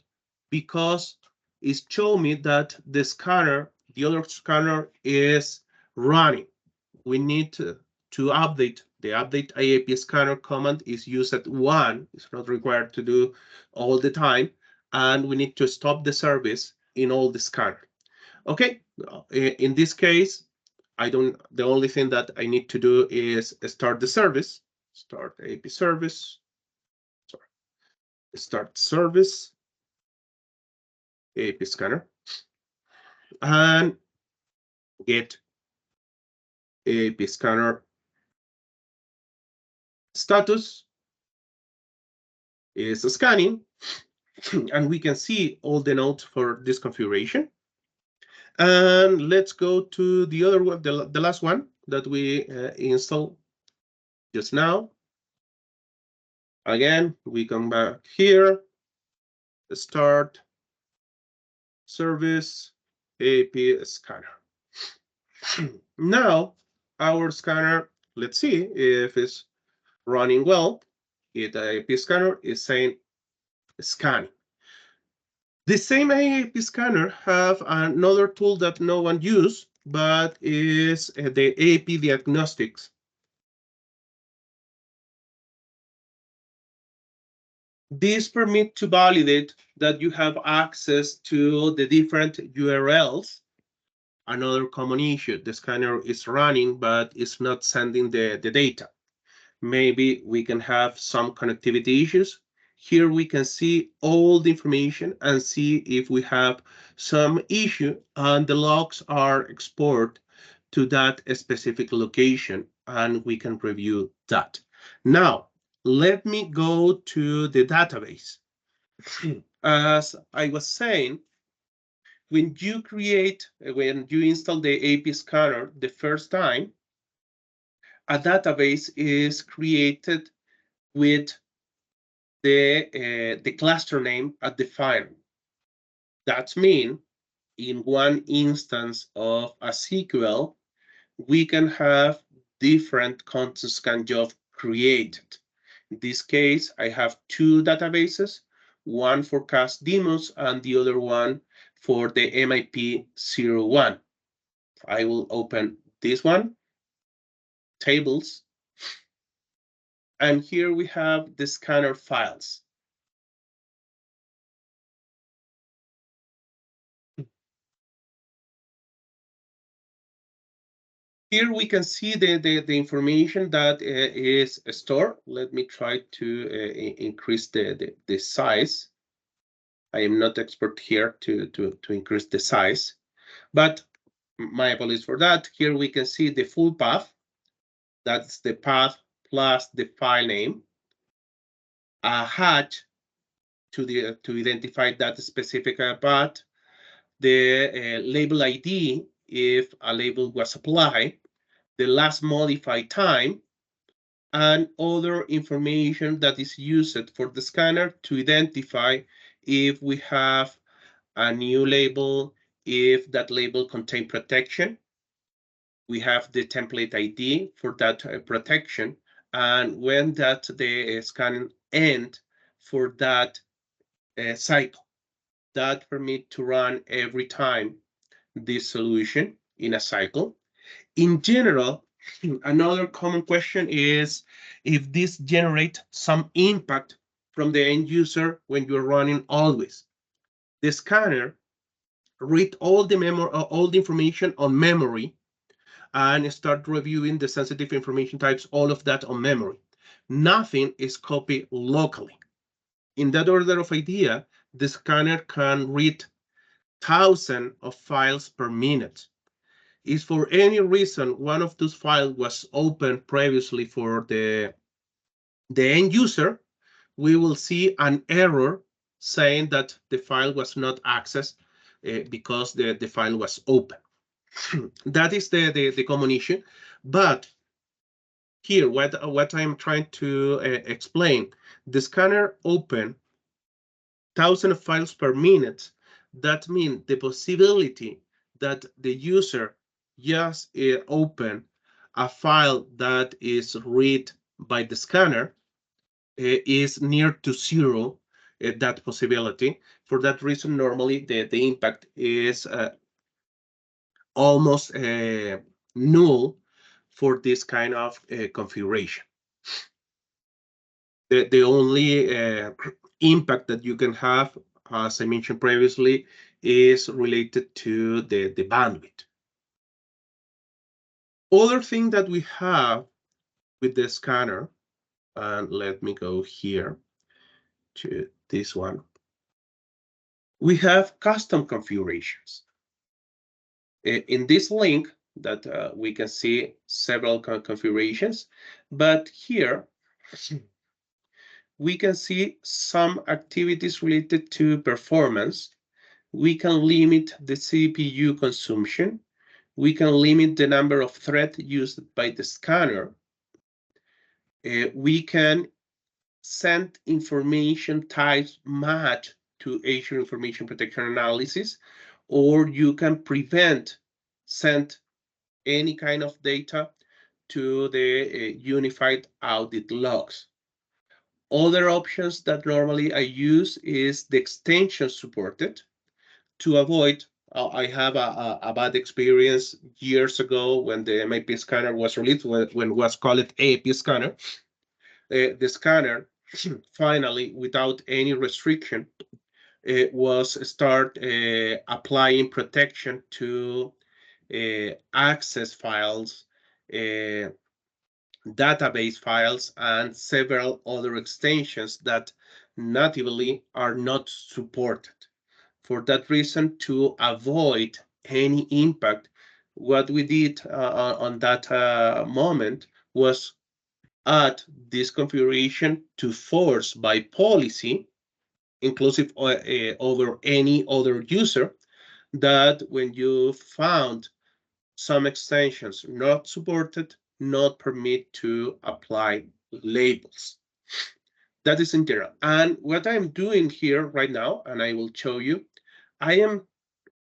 because it's showing me that the scanner, the other scanner, is running. We need to update. The update AIP Scanner command is used at 1. It's not required to do all the time, and we need to stop the service in all the scanner. Okay, in this case, the only thing that I need to do is start the service. Start AIP service. Sorry. Start service. AIP Scanner. And get AIP Scanner status is scanning, and we can see all the nodes for this configuration. And let's go to the other one, the last one that we installed just now. Again, we come back here, start service AIP Scanner. Now, our scanner, let's see if it's running well. The AIP Scanner is saying scanning. The same AIP Scanner have another tool that no one use, but is the AIP Diagnostics. This permits to validate that you have access to the different URLs. Another common issue, the scanner is running, but it's not sending the data. Maybe we can have some connectivity issues. Here we can see all the information and see if we have some issue, and the logs are exported to that specific location, and we can review that. Now, let me go to the database. As I was saying, when you install the AIP Scanner the first time, a database is created with the cluster name at the file. That means in one instance of a SQL, we can have different content scan jobs created. In this case, I have two databases, one for cast demos and the other one for the MIP01. I will open this one, tables, and here we have the scanner files. Here we can see the information that is stored. Let me try to increase the size. I am not expert here to increase the size, but my apologies for that. Here we can see the full path. That's the path plus the file name. A hash to identify that specific path. The label ID if a label was applied. The last modified time, and other information that is used for the scanner to identify if we have a new label, if that label contains protection. We have the template ID for that protection, and when that the scanning end for that cycle. That permit to run every time this solution in a cycle. In general, another common question is if this generates some impact from the end user when you're running always. The scanner read all the information on memory and start reviewing the sensitive information types, all of that on memory. Nothing is copied locally. In that order of idea, the scanner can read thousands of files per minute. If for any reason one of those files was open previously for the end user, we will see an error saying that the file was not accessed because the file was open. That is the common issue. But here, what I'm trying to explain, the scanner open thousands of files per minute. That means the possibility that the user just open a file that is read by the scanner is near to zero, that possibility. For that reason, normally the impact is almost null for this kind of configuration. The only impact that you can have, as I mentioned previously, is related to the bandwidth. Other thing that we have with the scanner, and let me go here to this one. We have custom configurations. In this link that we can see several configurations, but here we can see some activities related to performance. We can limit the CPU consumption. We can limit the number of threads used by the scanner. We can send information types match to Azure Information Protection Analysis, or you can send any kind of data to the unified audit logs. Other options that normally I use is the extension supported to avoid. I have a bad experience years ago when the MIP scanner was released, when it was called AIP Scanner. The scanner finally, without any restriction, was start applying protection to access files, database files, and several other extensions that natively are not supported. For that reason, to avoid any impact, what we did on that moment was add this configuration to force by policy, inclusive over any other user, that when you found some extensions not supported, not permit to apply labels. That is in general. And what I'm doing here right now, and I will show you, I am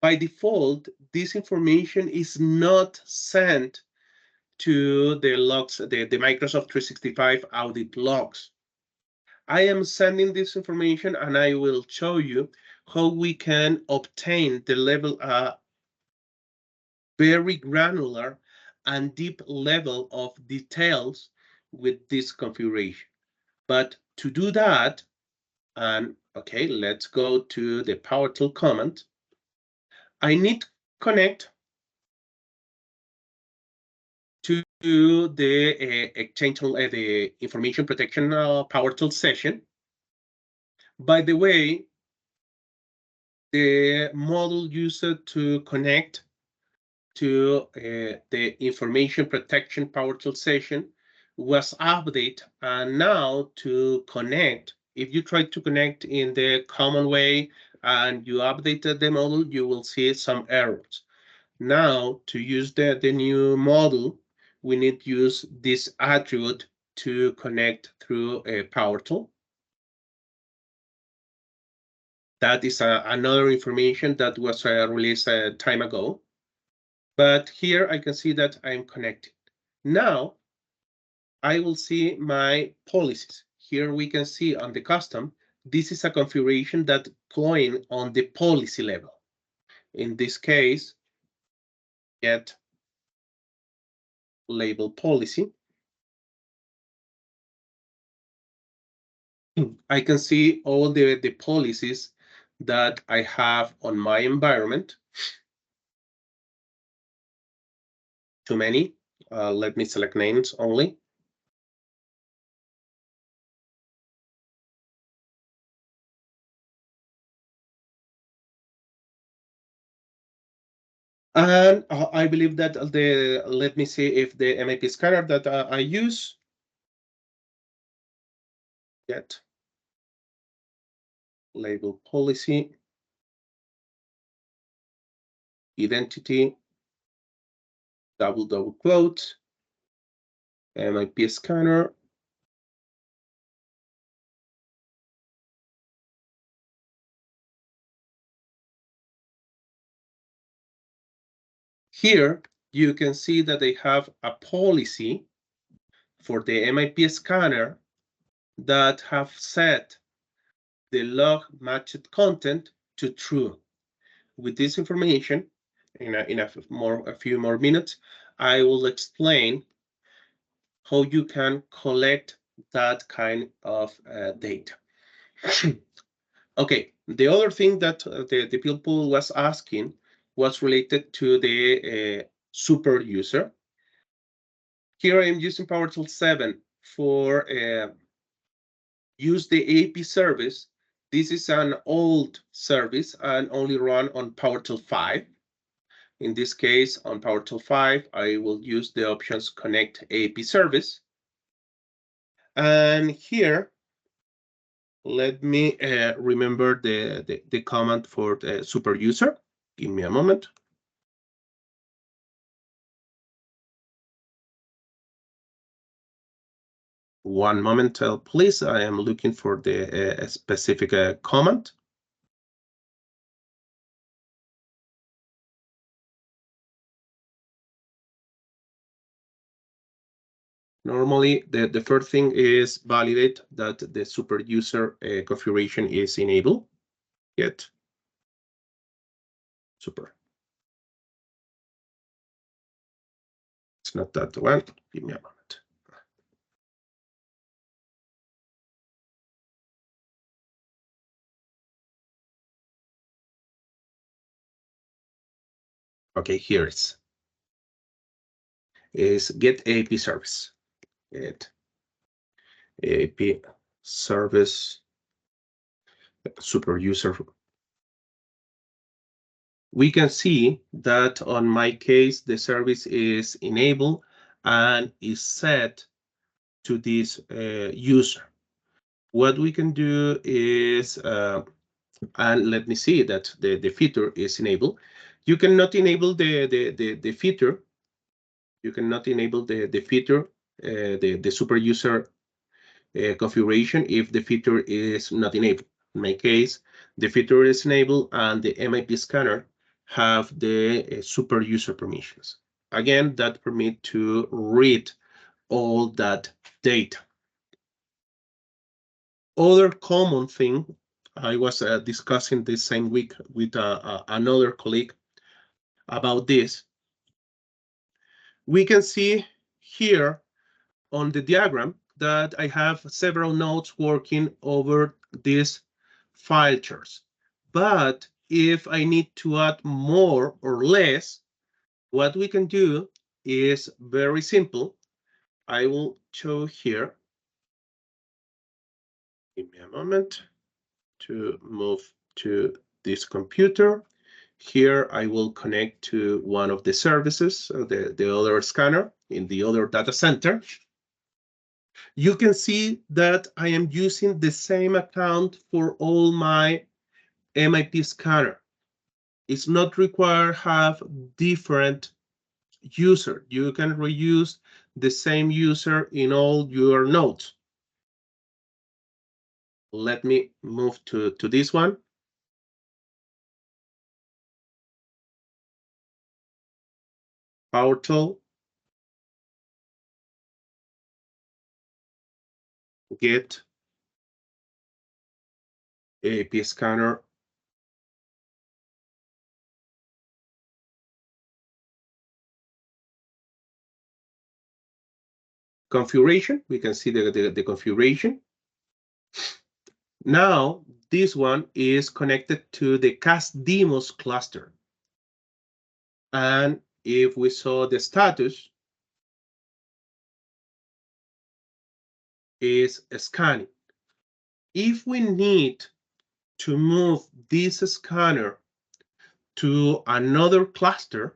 by default, this information is not sent to the logs, the Microsoft 365 audit logs. I am sending this information, and I will show you how we can obtain the level, very granular and deep level of details with this configuration. But to do that, and okay, let's go to the PowerTool command. I need to connect to the Exchange, the information protection PowerTool session. By the way, the model used to connect to the information protection PowerTool session was updated, and now to connect, if you try to connect in the common way and you updated the model, you will see some errors. Now, to use the new model, we need to use this attribute to connect through a PowerTool. That is another information that was released a time ago. But here I can see that I'm connected. Now, I will see my policies. Here we can see on the custom, this is a configuration that going on the policy level. In this case, get label policy. I can see all the policies that I have on my environment. Too many. Let me select names only. And I believe that let me see if the MIP scanner that I use, get label policy, identity, double quote, MIP scanner. Here, you can see that they have a policy for the MIP scanner that have set the log matched content to true. With this information, in a few more minutes, I will explain how you can collect that kind of data. Okay, the other thing that the people was asking was related to the super user. Here I am using PowerTool 7 for use the AIP service. This is an old service and only run on PowerTool 5. In this case, on PowerTool 5, I will use the options connect AIP service. And here, let me remember the command for the super user. Give me a moment. One moment, please. I am looking for the specific command. Normally, the first thing is validate that the super user configuration is enabled. Get super. It's not that one. Give me a moment. Okay, here it is get AIP service. Get AIP service super user. We can see that on my case, the service is enabled and is set to this user. What we can do is, and let me see that the feature is enabled. You cannot enable the feature. You cannot enable the feature, the super user configuration if the feature is not enabled. In my case, the feature is enabled and the MIP scanner have the super user permissions. Again, that permit to read all that data. Other common thing, I was discussing this same week with another colleague about this. We can see here on the diagram that I have several nodes working over these file charts. But if I need to add more or less, what we can do is very simple. I will show here. Give me a moment to move to this computer. Here I will connect to one of the services, the other scanner in the other data center. You can see that I am using the same account for all my MIP scanner. It's not required to have different user. You can reuse the same user in all your nodes. Let me move to this one. Power tool. Get AIP Scanner. Configuration. We can see the configuration. Now, this one is connected to the CAS demos cluster. And if we saw the status, is scanning. If we need to move this scanner to another cluster,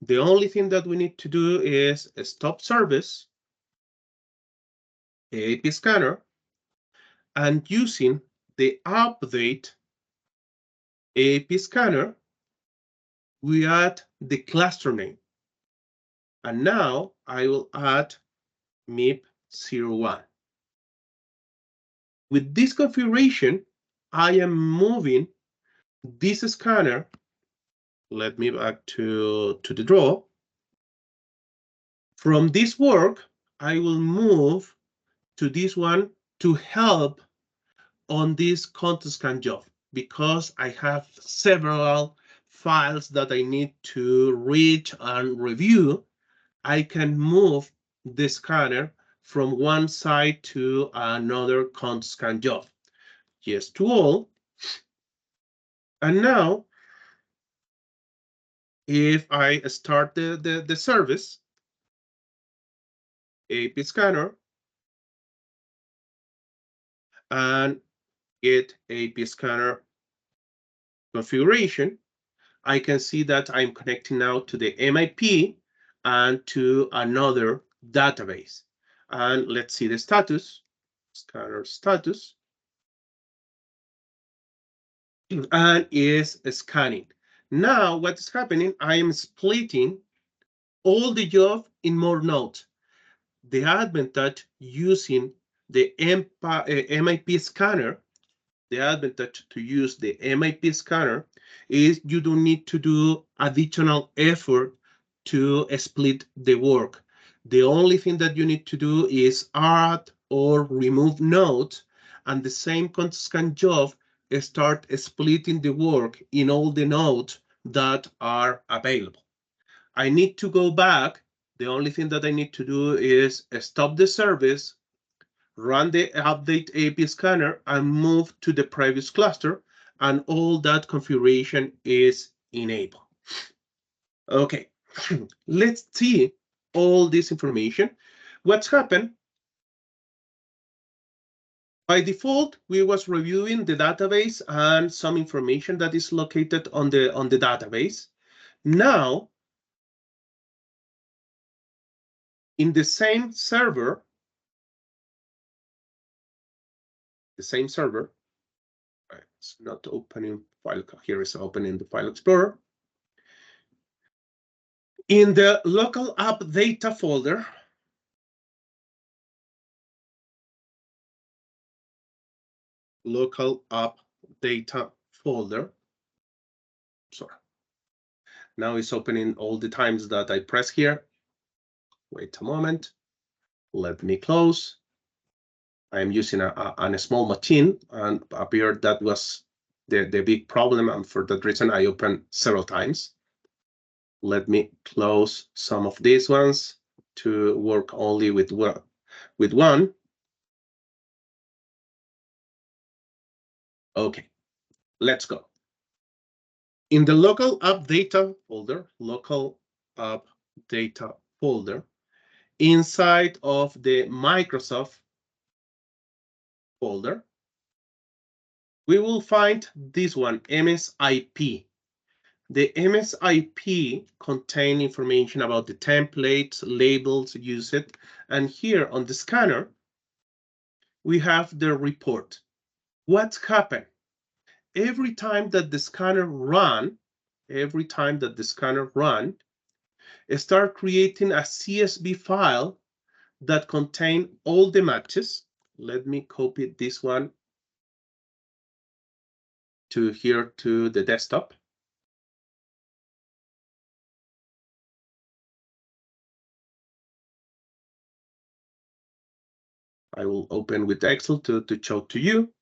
the only thing that we need to do is stop service, AIP Scanner, and using the update AIP Scanner, we add the cluster name. And now I will add MIP01. With this configuration, I am moving this scanner. Let me back to the draw. From this work, I will move to this one to help on this content scan job because I have several files that I need to read and review. I can move the scanner from one side to another content scan job. Yes to all. And now, if I start the service, AIP Scanner, and get AIP Scanner configuration, I can see that I'm connecting now to the MIP and to another database. And let's see the status, scanner status, and is scanning. Now what is happening, I am splitting all the job in more nodes. The advantage using the MIP scanner, the advantage to use the MIP scanner is you don't need to do additional effort to split the work. The only thing that you need to do is add or remove nodes, and the same content scan job start splitting the work in all the nodes that are available. I need to go back. The only thing that I need to do is stop the service, run the update AIP Scanner, and move to the previous cluster, and all that configuration is enabled. Okay, let's see all this information. What's happened? By default, we was reviewing the database and some information that is located on the database. Now, in the same server, it's not opening file. Here is opening the file explorer. In the local app data folder, sorry. Now it's opening all the times that I press here. Wait a moment. Let me close. I'm using a small machine, and appeared that was the big problem, and for that reason I opened several times. Let me close some of these ones to work only with one. Okay, let's go. In the local app data folder, inside of the Microsoft folder, we will find this one, MSIP. The MSIP contain information about the templates, labels used, and here on the scanner, we have the report. What's happened? Every time that the scanner run, start creating a CSV file that contain all the matches. Let me copy this one to here to the desktop. I will open with Excel to show to you.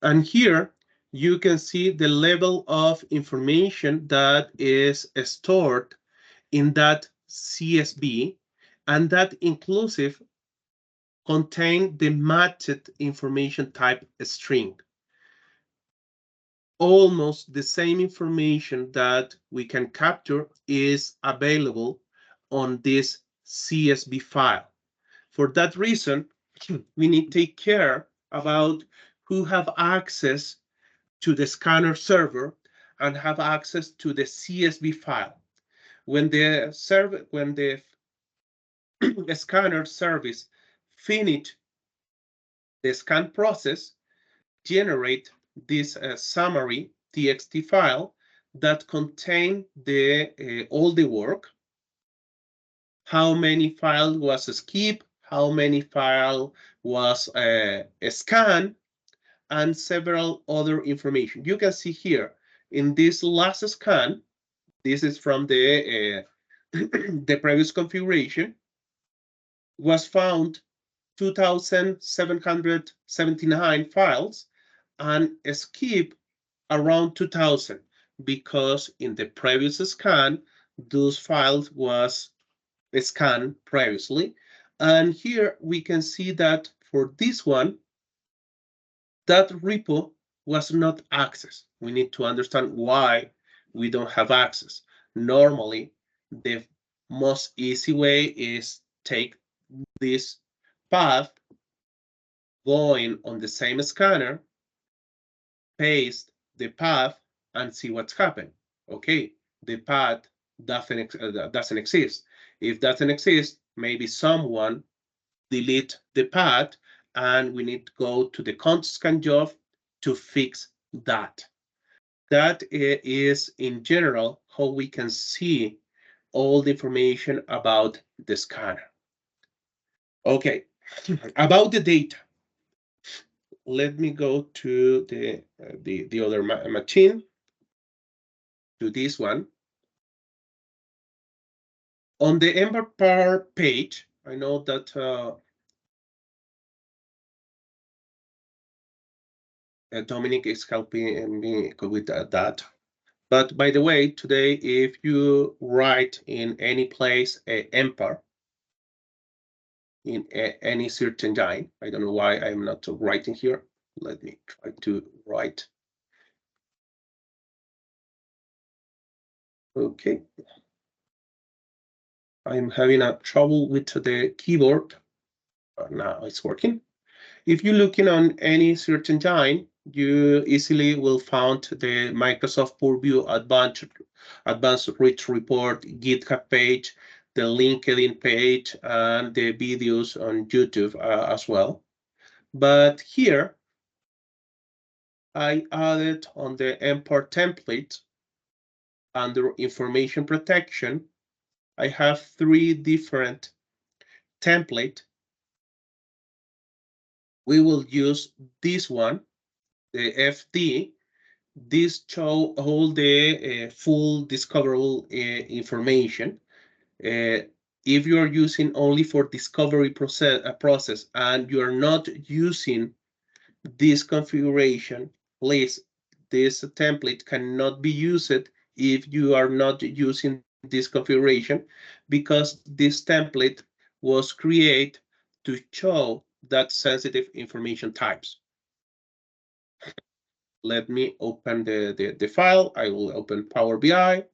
And here you can see the level of information that is stored in that CSV, and that inclusive contain the matched information type string. Almost the same information that we can capture is available on this CSV file. For that reason, we need to take care about who have access to the scanner server and have access to the CSV file. When the scanner service finish the scan process, generate this summary txt file that contain all the work, how many file was skipped, how many file was scanned, and several other information. You can see here in this last scan, this is from the the previous configuration, was found 2,779 files and skip around 2,000 because in the previous scan, those files was scanned previously. And here we can see that for this one, that repo was not accessed. We need to understand why we don't have access. Normally, the most easy way is take this path going on the same scanner, paste the path, and see what's happened. Okay, the path doesn't exist. If doesn't exist, maybe someone delete the path, and we need to go to the scan job to fix that. That is, in general, how we can see all the information about the scanner. Okay, about the data. Let me go to the other machine, to this one. On the MPARR page, I know that Dominic is helping me with that. But by the way, today, if you write in any place MPARR, in any search engine, I don't know why I'm not writing here. Let me try to write. Okay. I'm having a trouble with the keyboard. Now it's working. If you're looking on any search engine, you easily will find the Microsoft Purview Advanced Reach Report GitHub page, the LinkedIn page, and the videos on YouTube as well. But here, I added on the MPARR template under information protection. I have 3 different templates. We will use this one, the FD, this show all the full discoverable information. If you are using only for discovery process and you are not using this configuration, please, this template cannot be used if you are not using this configuration, because this template was created to show that sensitive information types. Let me open the file. I will open Power BI,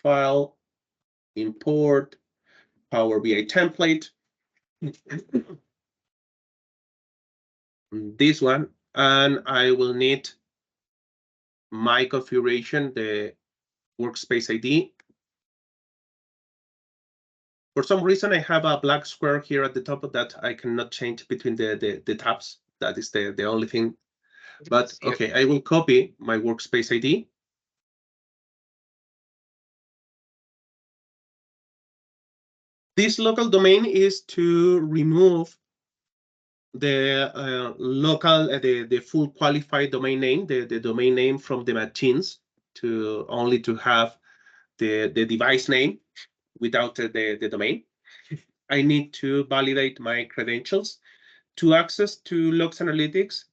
File, Import, Power BI template. This one, and I will need my configuration, the workspace ID. For some reason, I have a black square here at the top of that I cannot change between the tabs. That is the only thing. But okay, I will copy my workspace ID. This local domain is to remove the local, the full qualified domain name, the domain name from the machines, to only to have the device name without the domain. I need to validate my credentials. To access to Logs Analytics,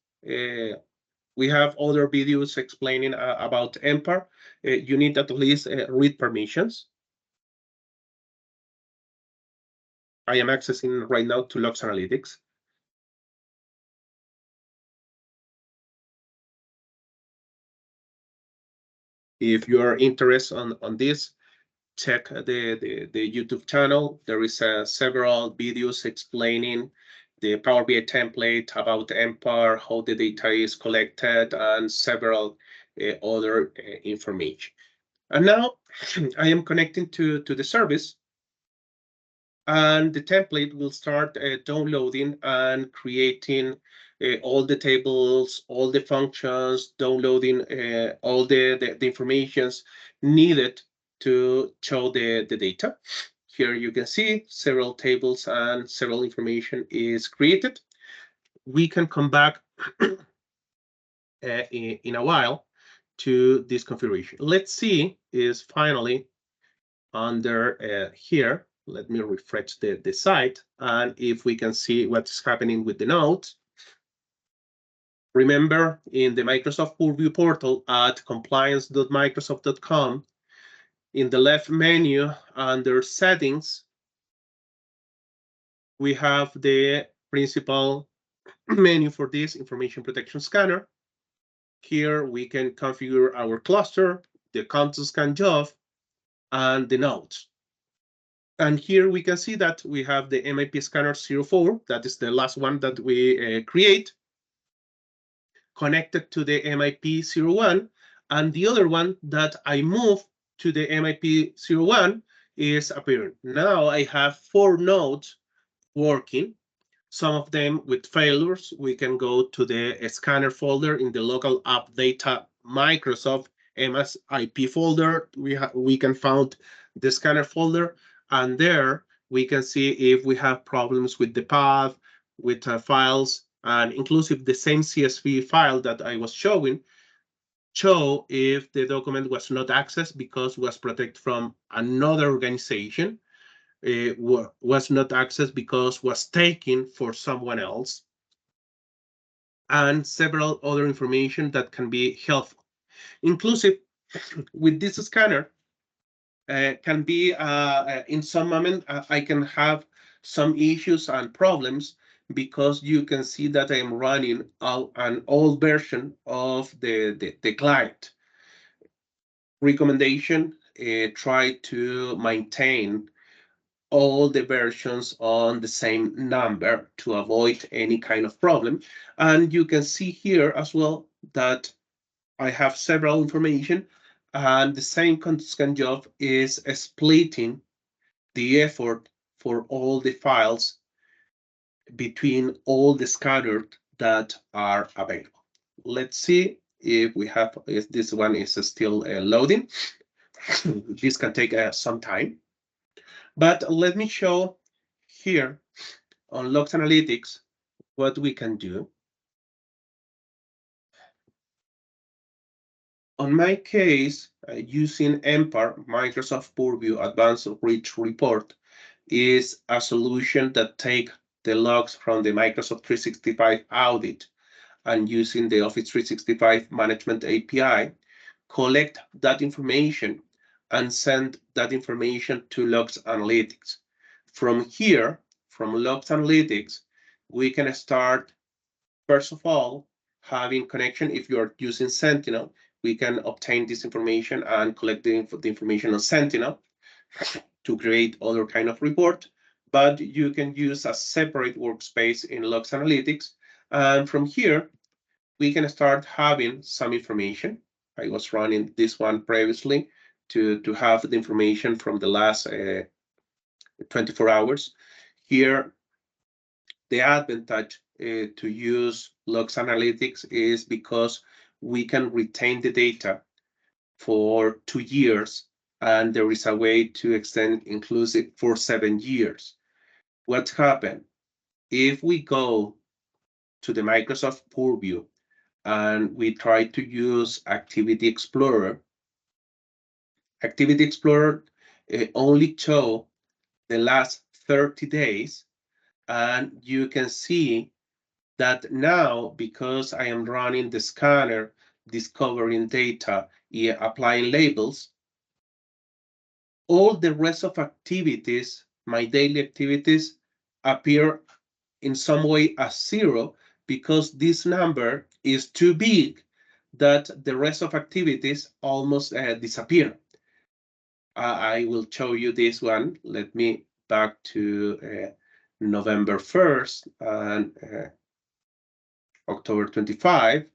we have other videos explaining about MPARR. You need at least read permissions. I am accessing right now to Logs Analytics. If you are interested on this, check the YouTube channel. There is several videos explaining the Power BI template, about MPARR, how the data is collected, and several other information. And now I am connecting to the service, and the template will start downloading and creating all the tables, all the functions, downloading all the informations needed to show the data. Here you can see several tables and several information is created. We can come back in a while to this configuration. Let's see is finally under here. Let me refresh the site, and if we can see what's happening with the nodes. Remember, in the Microsoft Purview portal at compliance.microsoft.com, in the left menu under Settings, we have the principal menu for this Information Protection Scanner. Here we can configure our cluster, the constant scan job, and the nodes. And here we can see that we have the MIP Scanner 04, that is the last one that we create, connected to the MIP 01, and the other one that I move to the MIP 01 is appearing. Now I have 4 nodes working, some of them with failures. We can go to the scanner folder in the local app data Microsoft MSIP folder. We can find the scanner folder, and there we can see if we have problems with the path, with files, and inclusive the same CSV file that I was showing, show if the document was not accessed because was protected from another organization, was not accessed because was taken for someone else, and several other information that can be helpful. Inclusive with this scanner, can be in some moment I can have some issues and problems because you can see that I am running an old version of the client. Recommendation, try to maintain all the versions on the same number to avoid any kind of problem. And you can see here as well that I have several information, and the same scan job is splitting the effort for all the files between all the scattered that are available. Let's see if we have, if this one is still loading. This can take some time, but let me show here on Logs Analytics what we can do. On my case, using MPARR, Microsoft Purview Advanced Reach Report, is a solution that takes the logs from the Microsoft 365 audit and using the Office 365 Management API, collect that information and send that information to Logs Analytics. From here, from Logs Analytics, we can start, first of all, having connection. If you're using Sentinel, we can obtain this information and collect the information on Sentinel to create other kind of report, but you can use a separate workspace in Logs Analytics. And from here, we can start having some information. I was running this one previously to have the information from the last 24 hours. Here, the advantage to use Logs Analytics is because we can retain the data for 2 years, and there is a way to extend inclusive for 7 years. What happened? If we go to the Microsoft Purview and we try to use Activity Explorer only show the last 30 days, and you can see that now, because I am running the scanner, discovering data, applying labels, all the rest of activities, my daily activities, appear in some way as 0 because this number is too big that the rest of activities almost disappear. I will show you this one. Let me back to November 1st and October 25.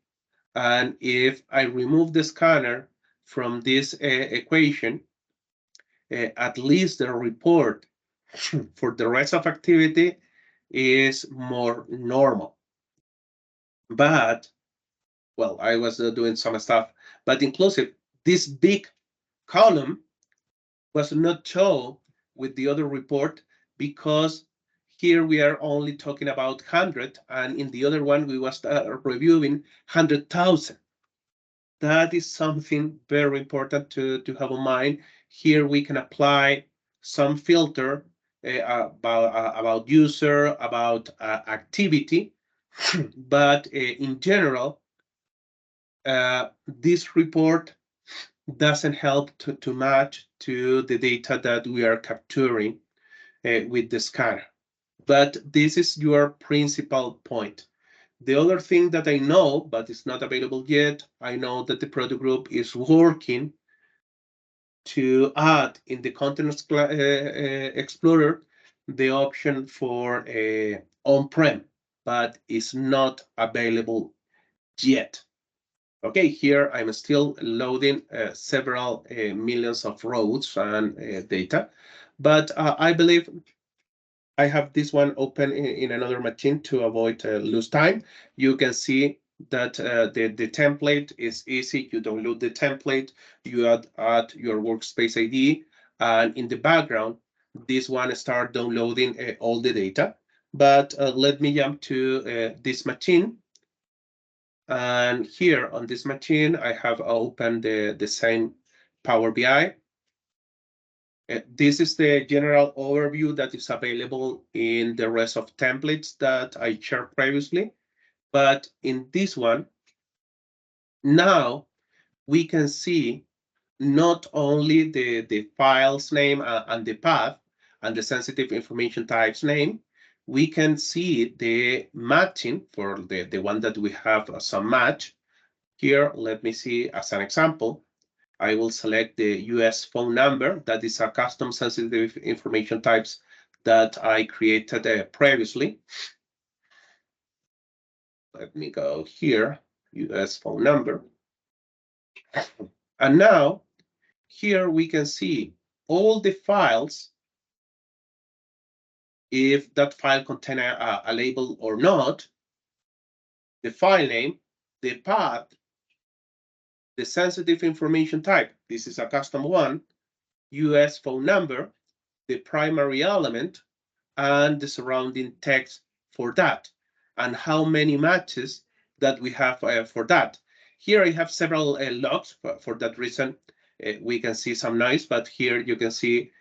And if I remove the scanner from this equation, at least the report for the rest of activity is more normal. But, well, I was doing some stuff, but inclusive, this big column was not shown with the other report because here we are only talking about 100, and in the other one we was reviewing 100,000. That is something very important to have in mind. Here we can apply some filter about user, about activity, but in general, this report doesn't help to match to the data that we are capturing with the scanner. But this is your principal point. The other thing that I know, but it's not available yet, I know that the product group is working to add in the Content Explorer the option for on-prem, but it's not available yet. Okay, here I'm still loading several millions of rows and data, but I believe I have this one open in another machine to avoid lose time. You can see that the template is easy. You download the template, you add your workspace ID, and in the background, this one start downloading all the data. But let me jump to this machine. And here on this machine, I have opened the same Power BI. This is the general overview that is available in the rest of templates that I shared previously. But in this one, now we can see not only the file's name and the path and the sensitive information type's name, we can see the matching for the one that we have some match. Here, let me see as an example. I will select the US phone number. That is a custom sensitive information types that I created previously. Let me go here, US phone number. And now here we can see all the files, if that file contains a label or not, the file name, the path, the sensitive information type. This is a custom one, US phone number, the primary element, and the surrounding text for that, and how many matches that we have for that. Here I have several logs. For that reason, we can see some noise, but here you can see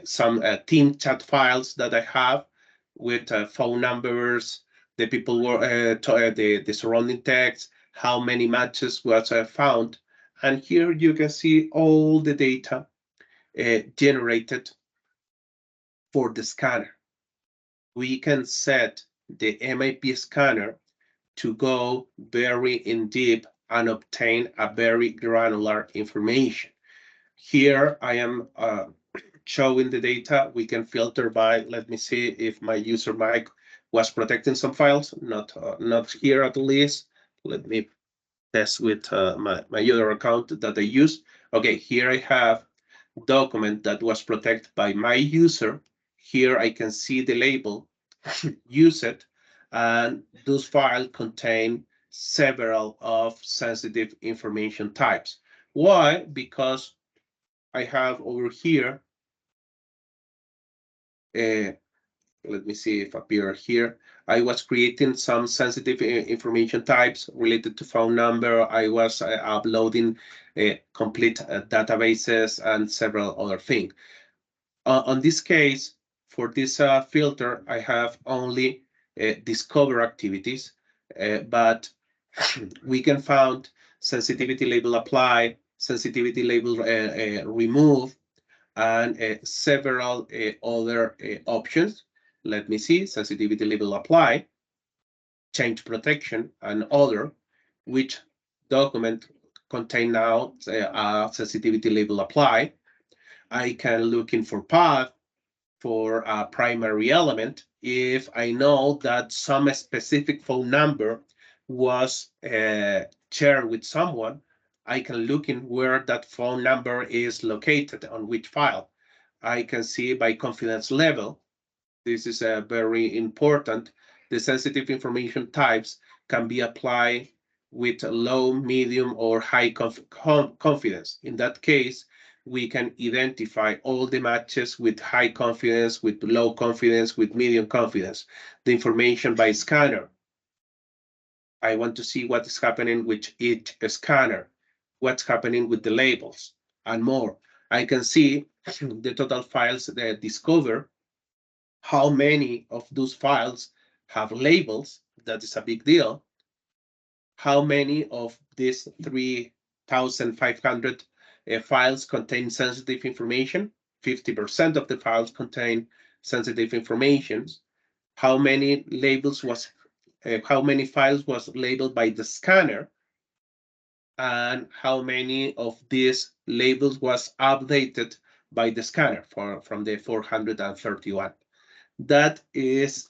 some team chat files that I have with phone numbers, the people were the surrounding text, how many matches was found, and here you can see all the data generated for the scanner. We can set the MIP scanner to go very in deep and obtain a very granular information. Here I am showing the data. We can filter by, let me see if my user mic was protecting some files, not here at least. Let me test with my other account that I use. Okay, here I have document that was protected by my user. Here I can see the label, use it, and those files contain several of sensitive information types. Why? Because I have over here, let me see if appear here. I was creating some sensitive information types related to phone number. I was uploading complete databases and several other things. On this case, for this filter, I have only discover activities, but we can find sensitivity label apply, sensitivity label remove, and several other options. Let me see, sensitivity label apply, change protection, and other, which document contain now a sensitivity label apply. I can look in for path for a primary element if I know that some specific phone number was shared with someone. I can look in where that phone number is located on which file. I can see by confidence level. This is very important. The sensitive information types can be applied with low, medium, or high confidence. In that case, we can identify all the matches with high confidence, with low confidence, with medium confidence. The information by scanner. I want to see what is happening with each scanner, what's happening with the labels, and more. I can see the total files that discover, how many of those files have labels. That is a big deal. How many of these 3,500 files contain sensitive information? 50% of the files contain sensitive information. How many how many files was labeled by the scanner? And how many of these labels was updated by the scanner from the 431? That is,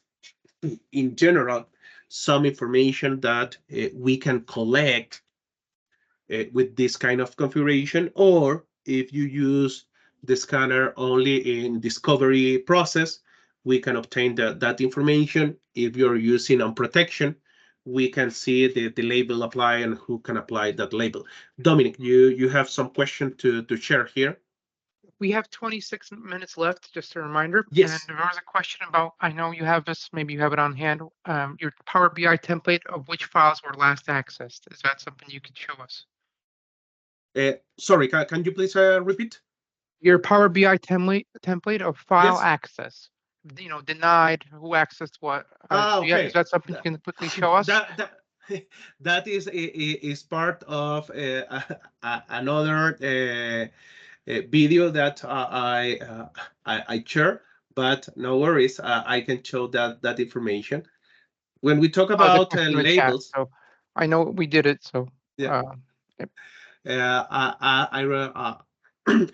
in general, some information that we can collect with this kind of configuration, or if you use the scanner only in discovery process, we can obtain that information. If you're using on protection, we can see the label apply and who can apply that label. Dominic, you have some question to share here? We have 26 minutes left, just a reminder. Yes. And there was a question about, I know you have this, maybe you have it on hand, your Power BI template of which files were last accessed. Is that something you could show us? Sorry, can you please repeat? Your Power BI template of file Yes. access. You know, denied, who accessed what. Okay. Is that something you can quickly show us? That is part of another video that I share, but no worries, I can show that information. When we talk about labels, so I know we did it. So yeah,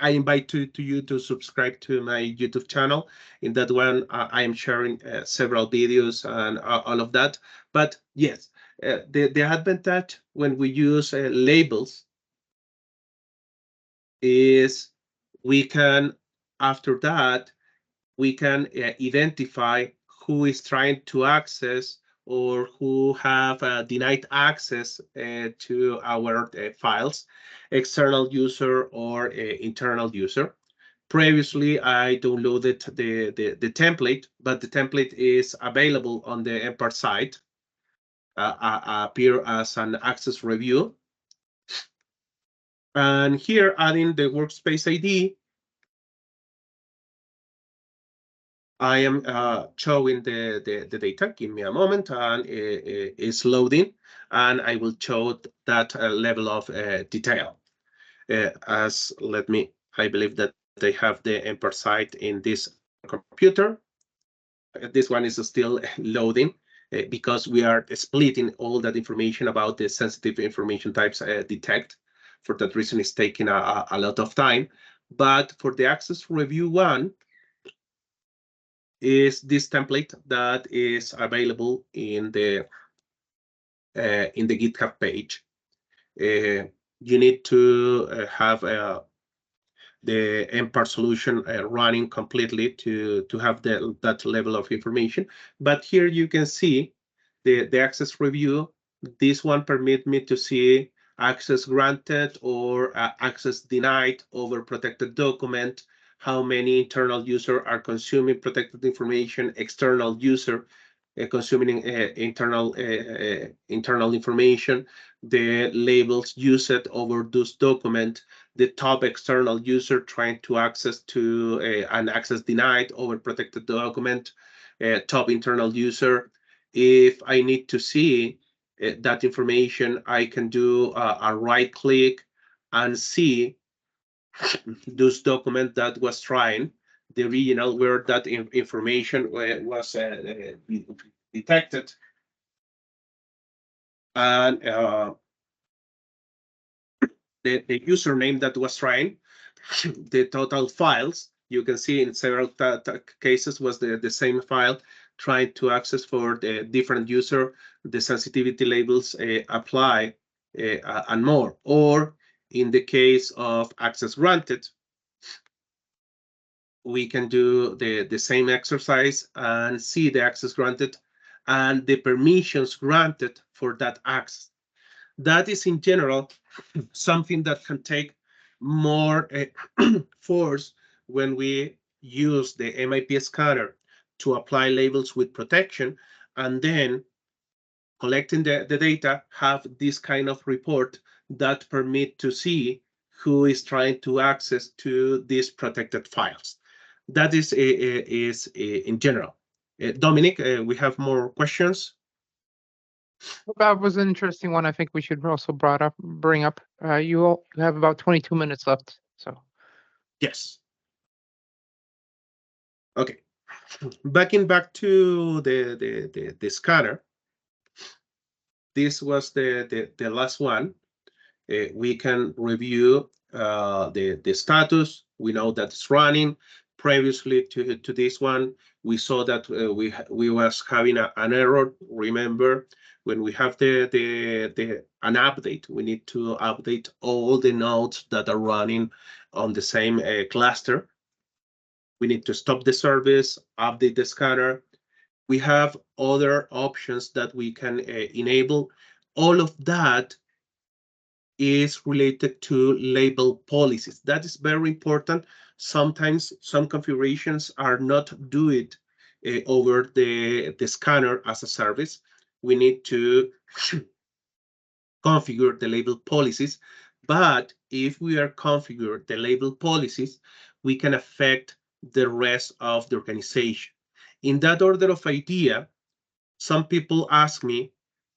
I invite you to subscribe to my YouTube channel. In that one, I am sharing several videos and all of that. But yes, the advantage when we use labels is we can, after that, we can identify who is trying to access or who have denied access to our files, external user or internal user. Previously, I downloaded the template, but the template is available on the MPARR site, appear as an access review. And here, adding the workspace ID, I am showing the data. Give me a moment, and it's loading, and I will show that level of detail. I believe that they have the MPARR site in this computer. This one is still loading because we are splitting all that information about the sensitive information types detect. For that reason, it's taking a lot of time. But for the access review one, is this template that is available in the GitHub page. You need to have the MPARR solution running completely to have that level of information. But here you can see the access review. This one permit me to see access granted or access denied over protected document, how many internal users are consuming protected information, external user consuming internal information, the labels used over those documents, the top external user trying to access to an access denied over protected document, top internal user. If I need to see that information, I can do a right click and see those document that was trying the regional where that information was detected, and the username that was trying, the total files you can see in several cases was the same file trying to access for the different user, the sensitivity labels apply and more. Or in the case of access granted, we can do the same exercise and see the access granted and the permissions granted for that access. That is in general something that can take more force when we use the MIP scanner to apply labels with protection, and then collecting the data, have this kind of report that permit to see who is trying to access to these protected files. That is in general. Dominic, we have more questions. That was an interesting one. I think we should also bring up. You have about 22 minutes left. So Yes. Okay. Back to the scanner. This was the last one. We can review the status. We know that it's running. Previously to this one, we saw that we was having an error. Remember, when we have an update, we need to update all the nodes that are running on the same cluster. We need to stop the service, update the scanner. We have other options that we can enable. All of that is related to label policies. That is very important. Sometimes some configurations are not do it over the scanner as a service. We need to configure the label policies, but if we are configure the label policies, we can affect the rest of the organization. In that order of idea, some people ask me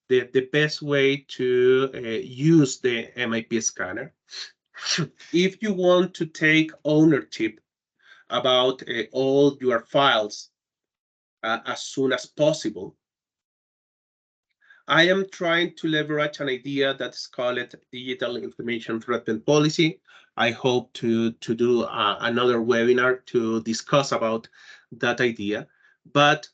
the best way to use the MIP scanner. If you want to take ownership about all your files as soon as possible, I am trying to leverage an idea that's called digital information threat policy. I hope to do another webinar to discuss about that idea. But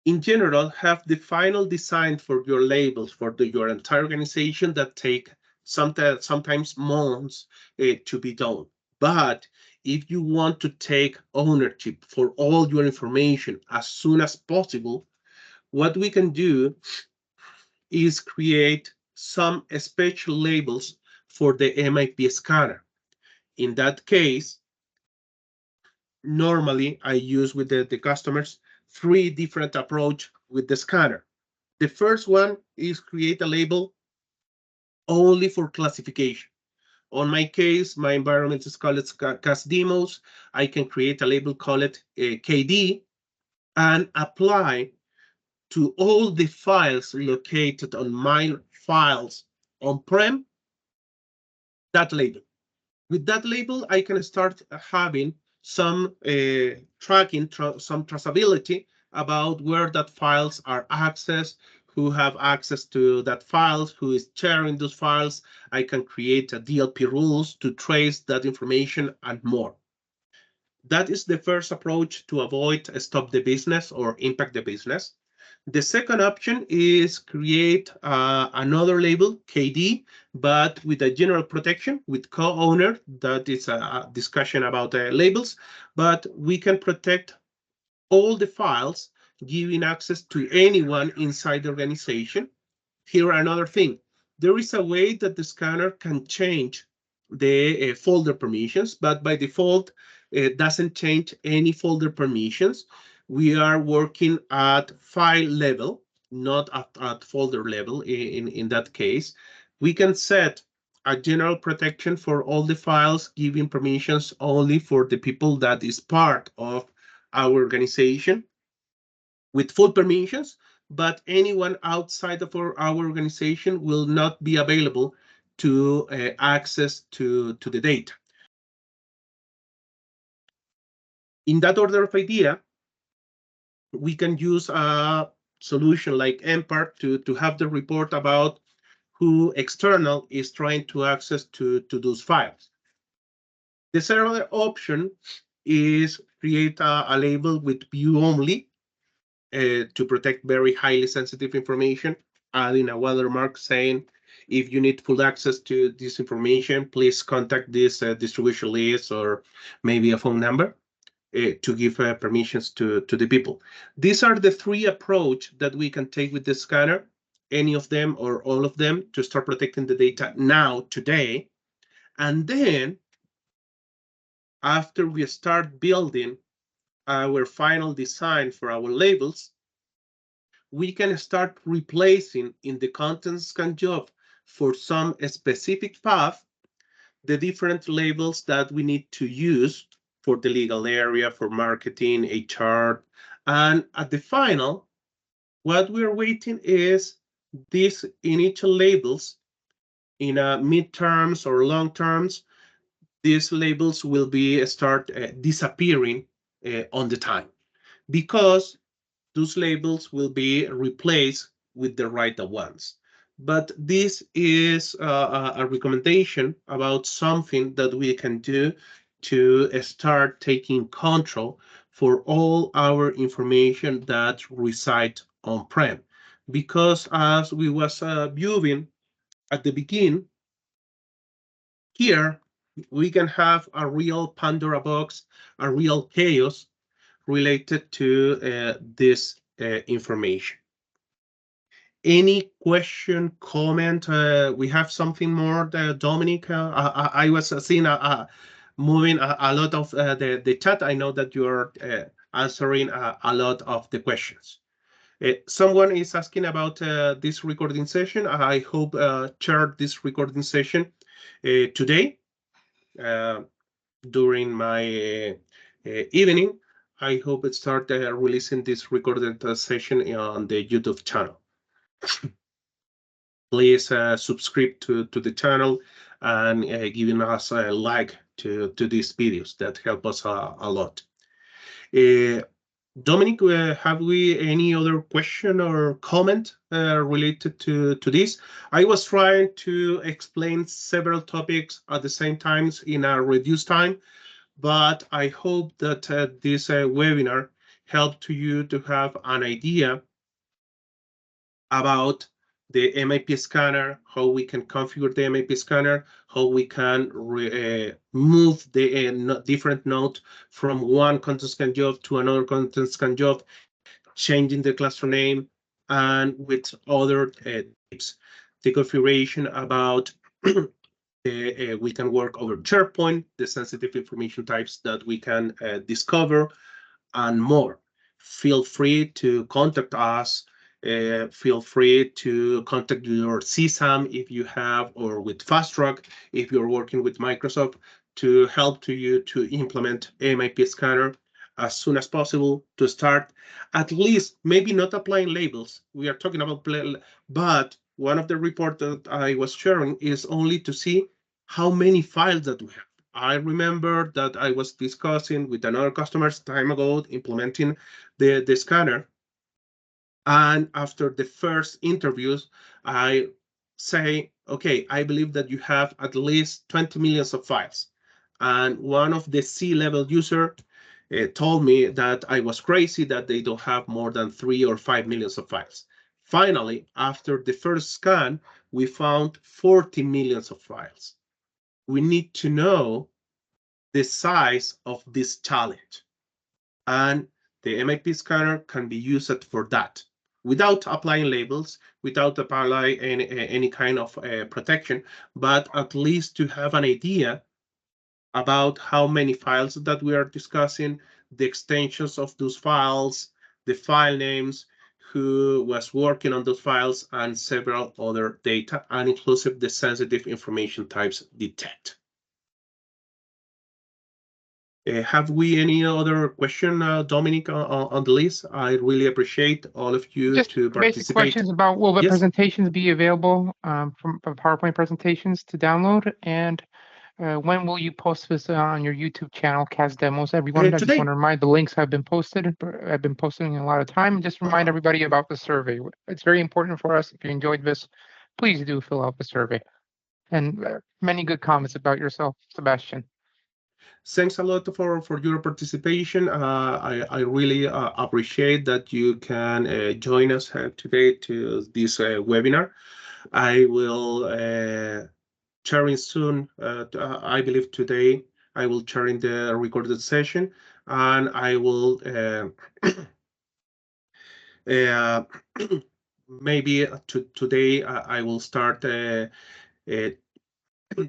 in general, have the final design for your labels for your entire organization that take sometimes months to be done. But if you want to take ownership for all your information as soon as possible, what we can do is create some special labels for the MIP scanner. In that case, normally I use with the customers 3 different approach with the scanner. The first one is create a label only for classification. On my case, my environment is called cast demos. I can create a label, call it KD, and apply to all the files located on my files on-prem that label. With that label, I can start having some tracking, some traceability about where that files are accessed, who have access to that files, who is sharing those files. I can create a DLP rules to trace that information and more. That is the first approach to avoid stop the business or impact the business. The second option is create another label, KD, but with a general protection with co-owner. That is a discussion about labels, but we can protect all the files, giving access to anyone inside the organization. Here, another thing, there is a way that the scanner can change the folder permissions, but by default, it doesn't change any folder permissions. We are working at file level, not at folder level in that case. We can set a general protection for all the files, giving permissions only for the people that is part of our organization with full permissions, but anyone outside of our organization will not be available to access to the data. In that order of idea, we can use a solution like MPARR to have the report about who external is trying to access to those files. The third option is create a label with view only to protect very highly sensitive information, adding a watermark saying, if you need full access to this information, please contact this distribution list or maybe a phone number to give permissions to the people. These are the three approaches that we can take with the scanner, any of them or all of them, to start protecting the data now, today. And then after we start building our final design for our labels, we can start replacing in the content scan job for some specific path the different labels that we need to use for the legal area, for marketing, HR. And at the final, what we're waiting is these initial labels in mid-terms or long terms. These labels will be start disappearing on the time, because those labels will be replaced with the right ones. But this is a recommendation about something that we can do to start taking control for all our information that reside on-prem. Because as we was viewing at the beginning, here we can have a real Pandora box, a real chaos related to this information. Any question, comment? We have something more, Dominic? I was seeing moving a lot of the chat. I know that you're answering a lot of the questions. Someone is asking about this recording session. I hope share this recording session today during my evening. I hope it start releasing this recorded session on the YouTube channel. Please subscribe to the channel and giving us a like to these videos. That help us a lot. Dominic, have we any other question or comment related to this? I was trying to explain several topics at the same time in a reduced time, but I hope that this webinar helped to you to have an idea about the MIP scanner, how we can configure the MIP scanner, how we can move the different node from one content scan job to another content scan job, changing the cluster name, and with other tips. The configuration about we can work over SharePoint, the sensitive information types that we can discover, and more. Feel free to contact us feel free to contact your CSAM if you have, or with Fast Track if you're working with Microsoft, to help you to implement MIP Scanner as soon as possible to start. At least, maybe not applying labels. We are talking about, but one of the reports that I was sharing is only to see how many files that we have. I remember that I was discussing with another customer time ago implementing the scanner. And after the first interviews, I say, okay, I believe that you have at least 20 millions of files. And one of the C-level user told me that I was crazy, that they don't have more than 3 or 5 millions of files. Finally, after the first scan, we found 40 millions of files. We need to know the size of this challenge. And the MIP scanner can be used for that without applying labels, without applying any kind of protection, but at least to have an idea about how many files that we are discussing, the extensions of those files, the file names, who was working on those files, and several other data, and inclusive the sensitive information types detect. Have we any other question, Dominic, on the list? I really appreciate all of you Just to basic participate. questions about, will the Yes. presentations be available from PowerPoint presentations to download? And when will you post this on your YouTube channel, CAS Demos? Everyone, I just Today. want to remind, the links have been posted. I've been posting a lot of time. Just remind everybody about the survey. It's very important for us. If you enjoyed this, please do fill out the survey. And many good comments about yourself, Sebastian. Thanks a lot for your participation. I really appreciate that you can join us today to this webinar. I will sharing soon. I believe today I will share in the recorded session, and I will maybe today I will start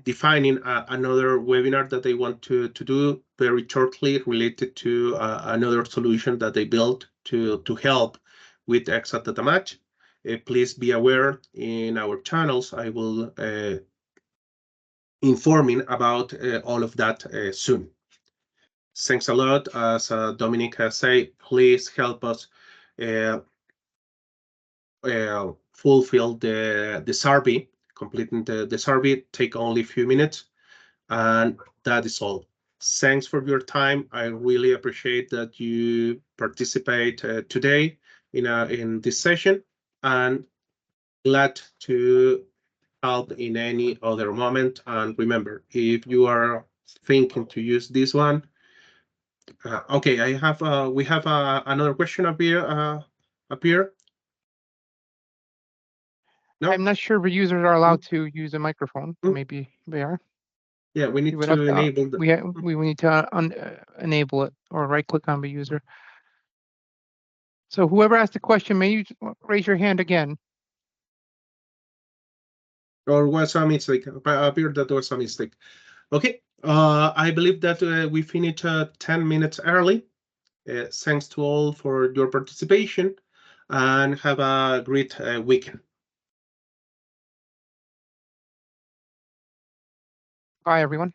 defining another webinar that they want to do very shortly related to another solution that they built to help with exact data match. Please be aware in our channels. I will informing about all of that soon. Thanks a lot. As Dominic has said, please help us fulfill the survey. Completing the survey take only a few minutes, and that is all. Thanks for your time. I really appreciate that you participate today in this session, and glad to help in any other moment. And remember, if you are thinking to use this one, okay, we have another question up here. No? I'm not sure if users are allowed to use a microphone. Maybe they are. Yeah, we need You would to have to, enable the. we need to enable it, or right click on the user. So whoever asked the question, may you raise your hand again? Or was a mistake? Appeared that was a mistake. Okay, I believe that we finished 10 minutes early. Thanks to all for your participation, and have a great weekend. Bye, everyone.